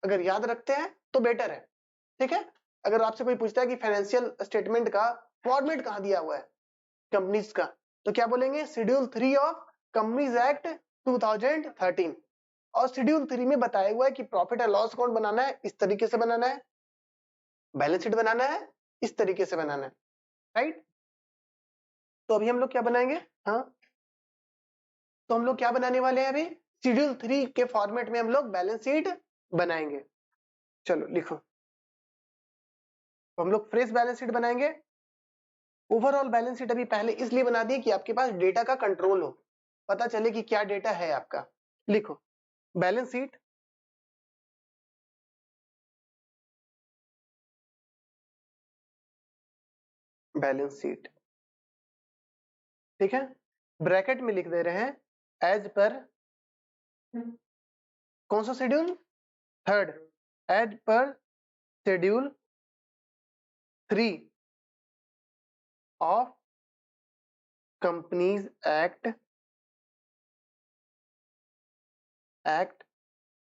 अगर याद रखते हैं तो बेटर है। ठीक है। अगर आपसे कोई पूछता है कि फाइनेंशियल स्टेटमेंट का फॉर्मेट कहां दिया हुआ है कंपनीज का, तो क्या बोलेंगे? Schedule 3 of companies act 2013। और शेड्यूल 3 में बताया हुआ है कि प्रॉफिट एंड लॉस अकाउंट बनाना है इस तरीके से बनाना है, बैलेंस शीट बनाना है इस तरीके से बनाना है। राइट? तो अभी हम लोग क्या बनाएंगे? हाँ, तो हम लोग क्या बनाने वाले हैं? अभी शेड्यूल 3 के फॉर्मेट में हम लोग बैलेंस शीट बनाएंगे। चलो लिखो। तो हम लोग फ्रेश बैलेंस शीट बनाएंगे। ओवरऑल बैलेंस शीट अभी पहले इसलिए बना दी कि आपके पास डेटा का कंट्रोल हो, पता चले कि क्या डेटा है आपका। लिखो बैलेंस शीट, बैलेंस शीट। ठीक है। ब्रैकेट में लिख दे रहे हैं एज पर कौन सा शेड्यूल? थर्ड, एज पर schedule 3 of companies act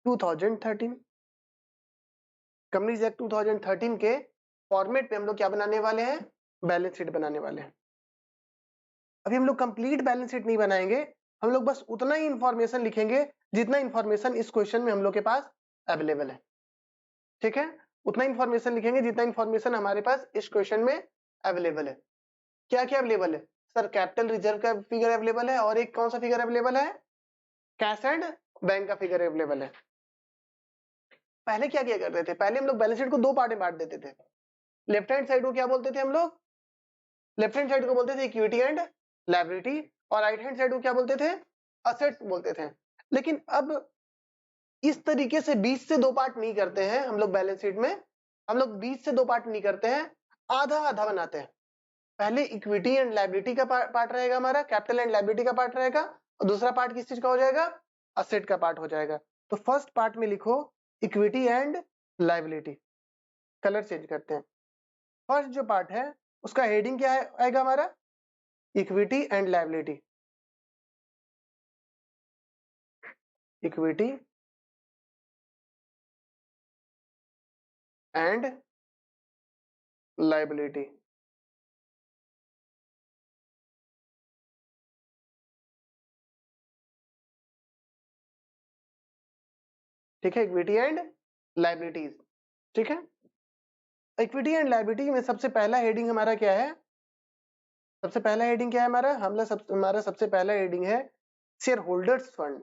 2013। Companies act 2013 के फॉर्मेट पे हम लोग क्या बनाने वाले हैं? बैलेंस शीट बनाने वाले हैं। अभी हम लोग कंप्लीट बैलेंस शीट नहीं बनाएंगे, हम लोग बस उतना ही इंफॉर्मेशन लिखेंगे जितना इंफॉर्मेशन इस क्वेश्चन में हम लोग के पास अवेलेबल है। ठीक है, उतना इंफॉर्मेशन लिखेंगे जितना इंफॉर्मेशन हमारे पास इस क्वेश्चन में अवेलेबल है। क्या क्या अवेलेबल है सर? कैपिटल रिजर्व का फिगर अवेलेबल है, और एक कौन सा फिगर अवेलेबल है? कैश एंड बैंक का फिगर अवेलेबल है। पहले क्या किया करते थे? पहले हम लोग बैलेंस शीट को दो पार्ट में बांट देते थे। लेफ्ट हैंड साइड को क्या बोलते थे हम लोग? लेफ्ट हैंड साइड को बोलते थे इक्विटी एंड लायबिलिटी, और राइट हैंड साइड को क्या बोलते थे? असेट्स बोलते थे। लेकिन अब इस तरीके से 20 से दो पार्ट नहीं करते हैं हम लोग बैलेंस शीट में। हम लोग 20 से दो पार्ट नहीं करते हैं, आधा आधा बनाते हैं। पहले इक्विटी एंड लायबिलिटी का पार्ट रहेगा हमारा, कैपिटल एंड लायबिलिटी का पार्ट रहेगा, और दूसरा पार्ट किस चीज का हो जाएगा? असेट का पार्ट हो जाएगा। तो फर्स्ट पार्ट में लिखो equity and liability. Colour change करते हैं। फर्स्ट जो पार्ट है उसका हेडिंग क्या है आएगा हमारा? Equity and liability. Equity and liability. ठीक है, इक्विटी एंड लायबिलिटीज। ठीक है, इक्विटी एंड लायबिलिटी में सबसे पहला हेडिंग हमारा क्या है? सबसे पहला हेडिंग क्या है हमारा? हमारा सबसे पहला हेडिंग है शेयर होल्डर्स फंड।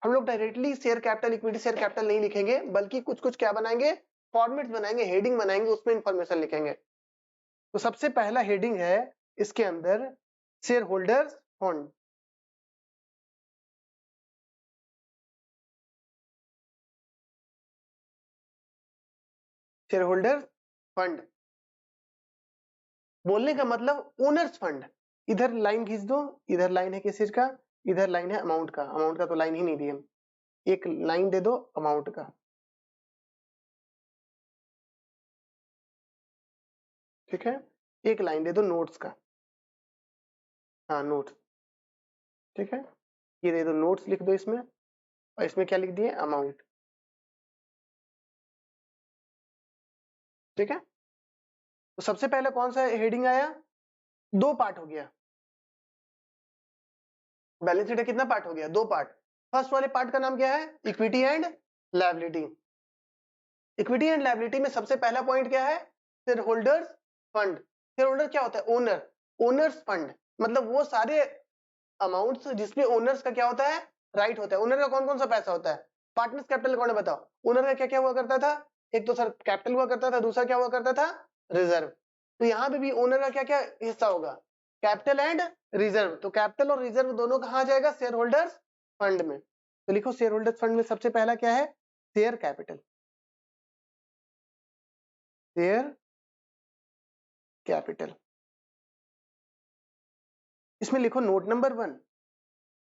हम लोग directly share capital, equity share capital नहीं लिखेंगे, बल्कि कुछ कुछ क्या बनाएंगे? फॉर्मेट्स बनाएंगे, हेडिंग बनाएंगे, उसमें इंफॉर्मेशन लिखेंगे। तो सबसे पहला हेडिंग है इसके अंदर share holders fund. Share holders fund बोलने का मतलब ओनर्स फंड। इधर लाइन खींच दो, इधर लाइन है किस चीज का? इधर लाइन है अमाउंट का। अमाउंट का तो लाइन ही नहीं दी हम, एक लाइन दे दो अमाउंट का। ठीक है, एक लाइन दे दो नोट्स का। हाँ, नोट्स। ठीक है, ये दे दो नोट्स, लिख दो इसमें, और इसमें क्या लिख दिए? अमाउंट। ठीक है, तो सबसे पहले कौन सा हेडिंग आया? दो पार्ट हो गया। बैलेंस शीट का कितना पार्ट हो गया? दो पार्ट। फर्स्ट वाले पार्ट का नाम क्या है? Equity and liability. Equity and liability में सबसे पहला पॉइंट क्या है? Share holders fund. Share holder क्या होता है? ओनर। ओनर्स फंड मतलब वो सारे अमाउंट्स जिसमें ओनर्स का क्या होता है? राइट होता है। ओनर का कौन कौन सा पैसा होता है? पार्टनर्स कैपिटल कौन है बताओ? ओनर का क्या क्या हुआ करता था? एक तो सर कैपिटल हुआ करता था, दूसरा क्या हुआ करता था? रिजर्व। तो यहाँ पे भी ओनर का क्या क्या हिस्सा होगा? Capital and reserve. तो कैपिटल और रिजर्व दोनों कहाँ जाएगा? शेयर होल्डर्स फंड में। तो लिखो शेयर होल्डर्स फंड में सबसे पहला क्या है? Share capital. Share capital. इसमें लिखो नोट नंबर 1।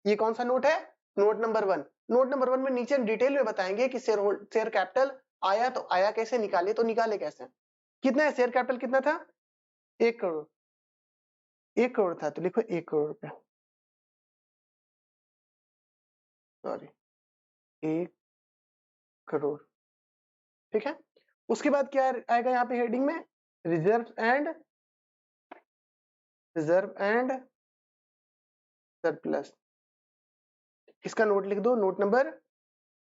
ये कौन सा नोट है? Note number 1। नोट नंबर 1 में नीचे डिटेल में बताएंगे कि शेयर कैपिटल आया तो आया कैसे, निकाले तो निकाले कैसे। कितना है शेयर कैपिटल? कितना था? 1 करोड़। 1 करोड़ था, तो लिखो 1 करोड़ रुपया। सॉरी, 1 करोड़। ठीक है, उसके बाद क्या आएगा यहाँ पे हेडिंग में? Reserve and surplus. इसका नोट लिख दो, नोट नंबर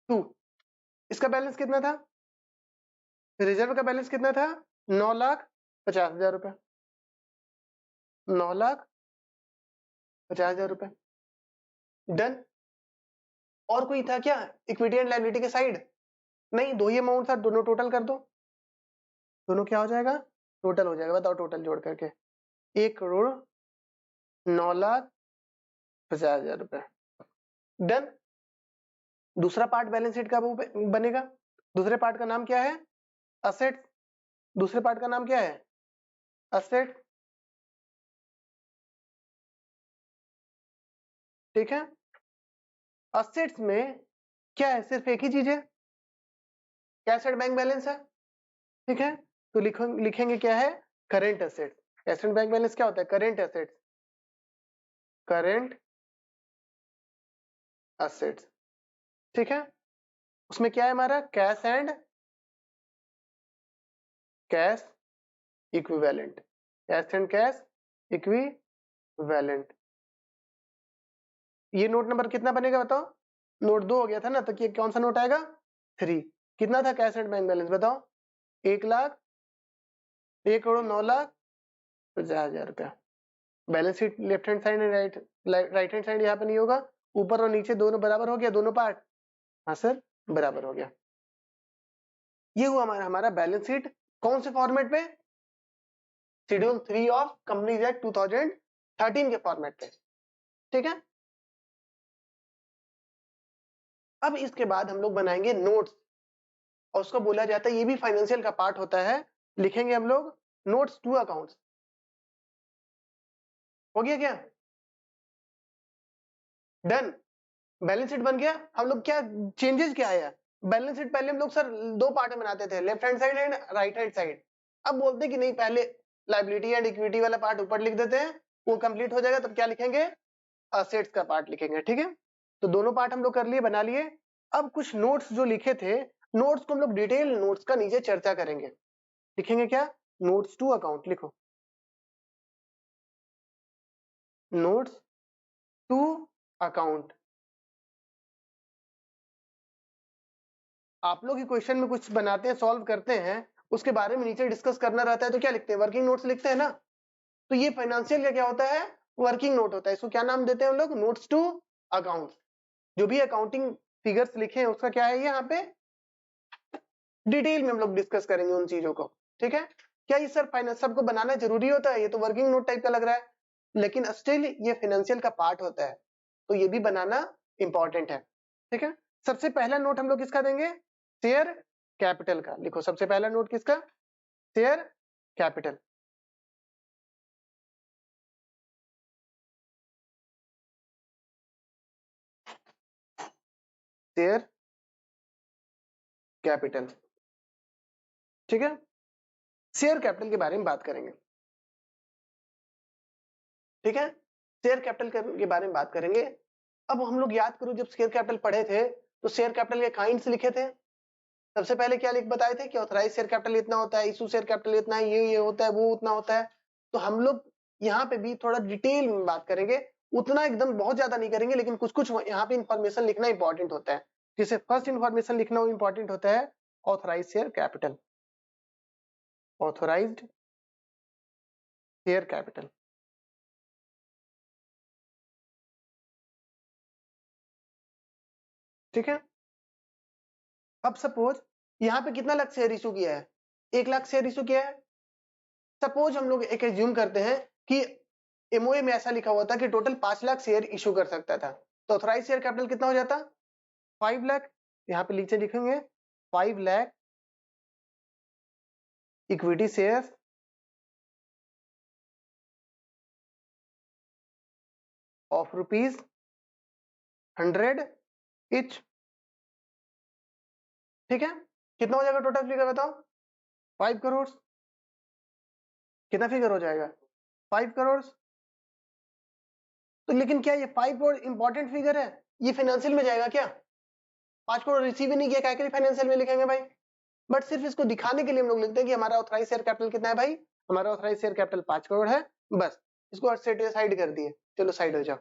2। इसका बैलेंस कितना था? रिजर्व का बैलेंस कितना था? 9,50,000 रुपए। 9,50,000 रुपए। डन। और कोई था क्या इक्विटी एंड लायबिलिटी के साइड? नहीं, दो ही अमाउंट था, दोनों टोटल कर दो। दोनों क्या हो जाएगा? टोटल हो जाएगा। बताओ टोटल जोड़ करके। 1,09,50,000 रुपए। डन। दूसरा पार्ट बैलेंस शीट का वो बनेगा। दूसरे पार्ट का नाम क्या है? असेट। दूसरे पार्ट का नाम क्या है? असेट। ठीक है, असेट्स में क्या है, सिर्फ एक ही चीज है, कैश एंड बैंक बैलेंस है, ठीक है। तो लिखेंगे क्या है, current assets. Cash and bank balance क्या होता है, करेंट एसेट्स, करेंट एसेट्स, ठीक है। उसमें क्या है हमारा, cash and cash equivalent, cash and cash equivalent. ये नोट नंबर कितना बनेगा बताओ, नोट 2 हो गया था ना, तो ये कौन सा नोट आएगा, 3। कितना था कैश एंड बैंक बैलेंस बताओ, 1,00,000, 1,09,50,000 रुपया। Balance sheet left hand side right hand side यहाँ पे नहीं होगा, ऊपर और नीचे दोनों बराबर हो गया, दोनों पार्ट, हाँ सर बराबर हो गया। ये हुआ हमारा बैलेंस शीट, कौन से फॉर्मेट पे, शेड्यूल 3 ऑफ कंपनीज एक्ट 2013 के फॉर्मेट पे, ठीक है। अब इसके बाद हम लोग बनाएंगे नोट्स, और उसको बोला जाता है, ये भी फाइनेंशियल का पार्ट होता है, लिखेंगे हम लोग नोट्स टू अकाउंट्स। हो गया क्या, डन। बैलेंस शीट बन गया। हम लोग क्या चेंजेस क्या आया, बैलेंस शीट पहले हम लोग सर 2 पार्ट में बनाते थे, left hand side and right hand side. अब बोलते कि नहीं, पहले लायबिलिटी एंड इक्विटी वाला पार्ट ऊपर लिख देते हैं, वो कंप्लीट हो जाएगा तब क्या लिखेंगे, असेट्स का पार्ट लिखेंगे, ठीक है। तो दोनों पार्ट हम लोग कर लिए, बना लिए। अब कुछ नोट्स जो लिखे थे, नोट्स को हम लोग डिटेल नोट्स का नीचे चर्चा करेंगे। लिखेंगे क्या, नोट्स टू अकाउंट लिखो, नोट्स टू अकाउंट। आप लोग ही क्वेश्चन में कुछ बनाते हैं, सॉल्व करते हैं, उसके बारे में नीचे डिस्कस करना रहता है, तो क्या लिखते हैं, वर्किंग नोट्स लिखते हैं ना। तो ये फाइनेंशियल का क्या होता है, वर्किंग नोट होता है। इसको क्या नाम देते हैं हम लोग, नोट्स टू अकाउंट। जो भी अकाउंटिंग फिगर्स लिखे हैं उसका क्या है, यहाँ पे डिटेल में हम लोग डिस्कस करेंगे उन चीजों को, ठीक है। क्या ये सर फाइनेंस सबको बनाना जरूरी होता है, ये तो वर्किंग नोट टाइप का लग रहा है, लेकिन स्टिल ये फाइनेंशियल का पार्ट होता है, तो ये भी बनाना इंपॉर्टेंट है, ठीक है। सबसे पहला नोट हम लोग किसका देंगे, शेयर कैपिटल का। लिखो सबसे पहला नोट किसका, शेयर कैपिटल। शेयर कैपिटल, ठीक है। शेयर कैपिटल के बारे में बात करेंगे, ठीक है। शेयर कैपिटल के बारे में बात करेंगे। अब हम लोग याद करो, जब शेयर कैपिटल पढ़े थे तो शेयर कैपिटल के काइंड्स लिखे थे। सबसे पहले क्या लिख बताए थे कि ऑथराइज शेयर कैपिटल इतना होता है, इशू शेयर कैपिटल इतना है, ये होता है, वो उतना होता है। तो हम लोग यहाँ पे भी थोड़ा डिटेल में बात करेंगे, उतना एकदम बहुत ज्यादा नहीं करेंगे, लेकिन कुछ कुछ यहाँ पे इंफॉर्मेशन लिखना इंपॉर्टेंट होता है। जैसे फर्स्ट इंफॉर्मेशन लिखना वो इंपॉर्टेंट होता है, authorise share capital, authorised share capital, ठीक है। अब सपोज यहाँ पे कितना लाख शेयर इशू किया है, 1,00,000 शेयर इशू किया है। सपोज हम लोग एक एज्यूम करते हैं कि एमओए में ऐसा लिखा हुआ था कि टोटल 5,00,000 शेयर इशू कर सकता था, तो ऑथराइज शेयर कैपिटल कितना हो जाता, 5,00,000। यहाँ पे नीचे लिखेंगे 5,00,000 इक्विटी शेयर ऑफ ₹100 इच, ठीक है। कितना हो जाएगा टोटल फिगर बताओ, 5 करोड़। कितना फिगर हो जाएगा, 5 करोड़। तो लेकिन क्या ये 5 करोड़ इंपॉर्टेंट फिगर है, ये फाइनेंशियल में जाएगा क्या, 5 करोड़ रिसीव ही नहीं किया, क्या फाइनेंशियल में लिखेंगे भाई। बट सिर्फ इसको दिखाने के लिए हम लोग लिखते हैं कि हमारा ऑथराइज शेयर कैपिटल कितना है भाई, हमारा ऑथराइज शेयर कैपिटल 5 करोड़ है, बस इसको साइड कर दिए, चलो साइड हो जाओ।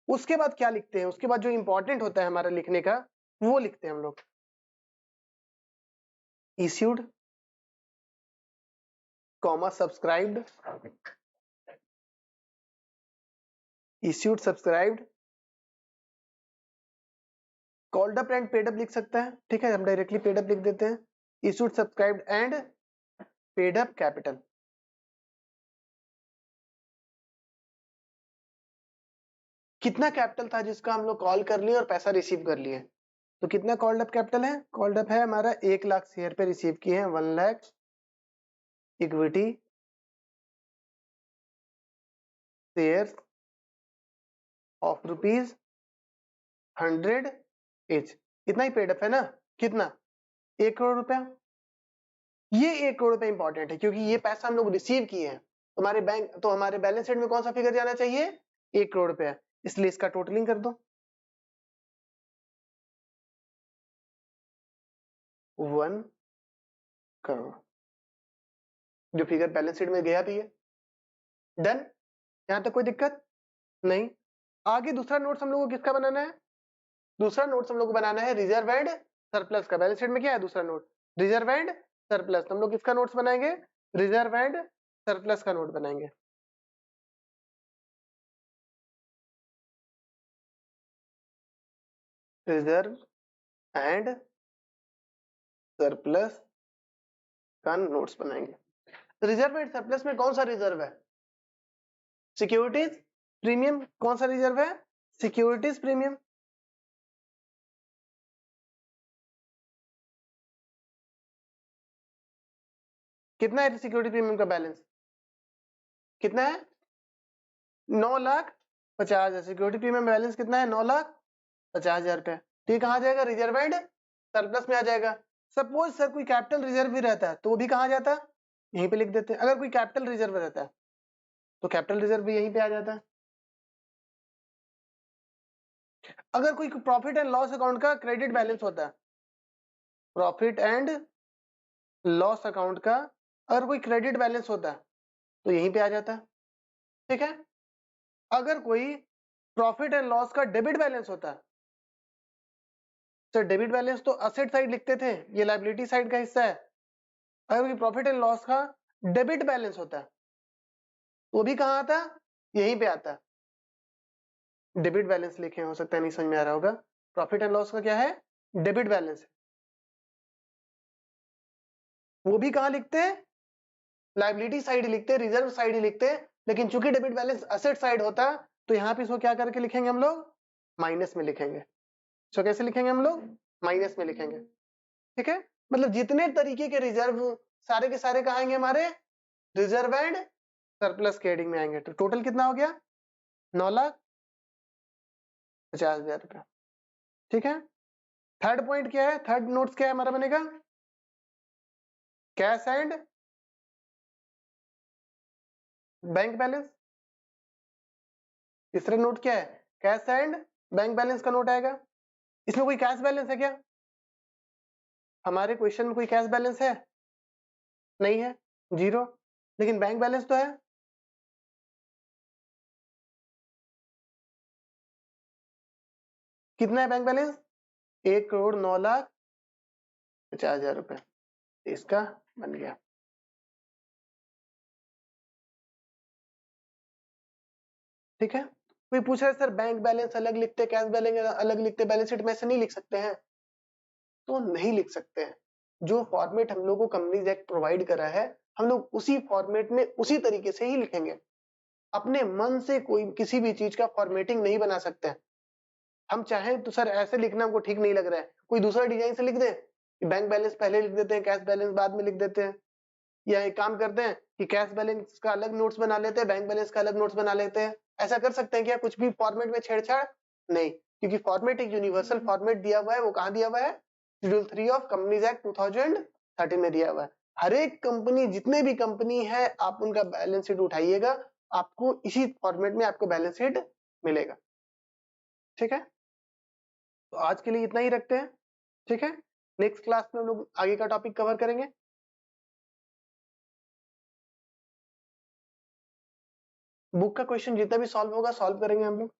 उसके बाद क्या लिखते हैं, उसके बाद जो इंपॉर्टेंट होता है हमारा लिखने का, वो लिखते हैं हम लोग, issued comma subscribed, issued subscribed, called up and paid up लिख सकता है, ठीक है, हम डायरेक्टली पेड अप लिख देते हैं, issued subscribed and paid up capital. कितना कैपिटल था जिसका हम लोग कॉल कर लिए और पैसा रिसीव कर लिए, तो कितना कॉल्ड अप कैपिटल है, कॉल्ड अप है हमारा 1,00,000 शेयर पे रिसीव किए हैं, 1,00,000 इक्विटी शेयर ऑफ ₹100 इच। इतना ही पेड अप है ना, कितना, 1 करोड़ रुपया। ये 1 करोड़ रुपया इंपॉर्टेंट है क्योंकि ये पैसा हम लोग रिसीव किए हैं, हमारे बैंक, तो हमारे बैलेंस शीट में कौन सा फिगर जाना चाहिए, 1 करोड़ रुपया, इसलिए इसका टोटलिंग कर दो 1 करोड़, जो फिगर बैलेंस शीट में गया भी है। डन, यहां तक कोई दिक्कत नहीं। आगे दूसरा नोट्स हम लोग को किसका बनाना है, दूसरा नोट्स हम लोग को बनाना है रिजर्व एंड सरप्लस का। बैलेंस शीट में क्या है दूसरा नोट, रिजर्व एंड सरप्लस। हम लोग किसका नोट्स बनाएंगे, रिजर्व एंड सरप्लस का नोट बनाएंगे। रिजर्व एंड सरप्लस का नोट्स बनाएंगे। रिजर्व एंड सरप्लस में कौन सा रिजर्व है, सिक्योरिटीज प्रीमियम। कौन सा रिजर्व है, सिक्योरिटीज प्रीमियम। कितना है सिक्योरिटी प्रीमियम का बैलेंस, कितना है, 9,50,000। सिक्योरिटी प्रीमियम बैलेंस कितना है, 9,50,000 रुपया। तो ये कहाँ जाएगा, रिजर्व एंड सरप्लस में आ जाएगा। सपोज सर कोई कैपिटल रिजर्व भी रहता है तो वो भी कहाँ जाता है, यहीं पे लिख देते हैं। अगर कोई कैपिटल रिजर्व रहता है तो कैपिटल रिजर्व भी यहीं पे आ जाता है। अगर कोई प्रॉफिट एंड लॉस अकाउंट का क्रेडिट बैलेंस होता है, प्रॉफिट एंड लॉस अकाउंट का अगर कोई क्रेडिट बैलेंस होता है तो यहीं पे आ जाता है, ठीक है। अगर कोई प्रॉफिट एंड लॉस का डेबिट बैलेंस होता है, सर डेबिट बैलेंस तो असेट साइड लिखते थे, ये लायबिलिटी साइड का हिस्सा है। अगर कोई प्रॉफिट एंड लॉस का डेबिट बैलेंस होता है वो भी कहाँ आता है, यहीं पे आता है। डेबिट बैलेंस लिखे, हो सकता है नहीं समझ में आ रहा होगा। प्रॉफिट एंड लॉस का क्या है, डेबिट बैलेंस है, वो भी कहाँ लिखते हैं, लायबिलिटी साइड ही लिखते हैं, रिजर्व साइड ही लिखते हैं। लेकिन चूंकि डेबिट बैलेंस असेट साइड होता है तो यहाँ पे इसको क्या करके लिखेंगे हम लोग, माइनस में लिखेंगे। तो कैसे लिखेंगे हम लोग, माइनस में लिखेंगे, ठीक है। मतलब जितने तरीके के रिजर्व सारे के सारे कहाँ आएंगे हमारे, रिजर्व एंड सरप्लस के हेडिंग में आएंगे। तो टोटल कितना हो गया, 9,50,000 रुपया, ठीक है। थर्ड पॉइंट क्या है, थर्ड नोट्स क्या है हमारा बनेगा, कैश एंड बैंक बैलेंस। तीसरा नोट क्या है, कैश एंड बैंक बैलेंस का नोट आएगा। इसमें कोई कैश बैलेंस है क्या, हमारे क्वेश्चन में कोई कैश बैलेंस है, नहीं है, जीरो। लेकिन बैंक बैलेंस तो है, कितना है बैंक बैलेंस, 1,09,50,000 रुपए। इसका बन गया, ठीक है। कोई पूछ रहा है सर बैंक बैलेंस अलग लिखते, कैश बैलेंस अलग लिखते, बैलेंस शीट में ऐसे नहीं लिख सकते हैं, तो नहीं लिख सकते हैं। जो फॉर्मेट हम लोग को कंपनीज एक्ट प्रोवाइड करा है हम लोग उसी फॉर्मेट में उसी तरीके से ही लिखेंगे। अपने मन से कोई किसी भी चीज का फॉर्मेटिंग नहीं बना सकते हैं। हम चाहें तो सर ऐसे लिखना हमको ठीक नहीं लग रहा है, कोई दूसरा डिजाइन से लिख दे, बैंक बैलेंस पहले लिख देते हैं, कैश बैलेंस बाद में लिख देते हैं। या एक काम करते हैं कि कैश बैलेंस का अलग नोट्स बना लेते हैं, बैंक बैलेंस का अलग नोट्स बना लेते हैं। ऐसा कर सकते हैं क्या, कुछ भी फॉर्मेट में छेड़छाड़ नहीं, क्योंकि फॉर्मेट एक यूनिवर्सल फॉर्मेट दिया हुआ है। वो कहाँ दिया हुआ है, शेड्यूल 3 ऑफ कंपनीज एक्ट 2013 में दिया हुआ है। हर एक कंपनी, जितने भी कंपनी है, आप उनका बैलेंस शीट उठाइएगा, आपको इसी फॉर्मेट में आपको बैलेंस शीट मिलेगा, ठीक है। तो आज के लिए इतना ही रखते हैं, ठीक है। नेक्स्ट क्लास में हम लोग आगे का टॉपिक कवर करेंगे। बुक का क्वेश्चन जितना भी सॉल्व होगा सॉल्व करेंगे हम लोग।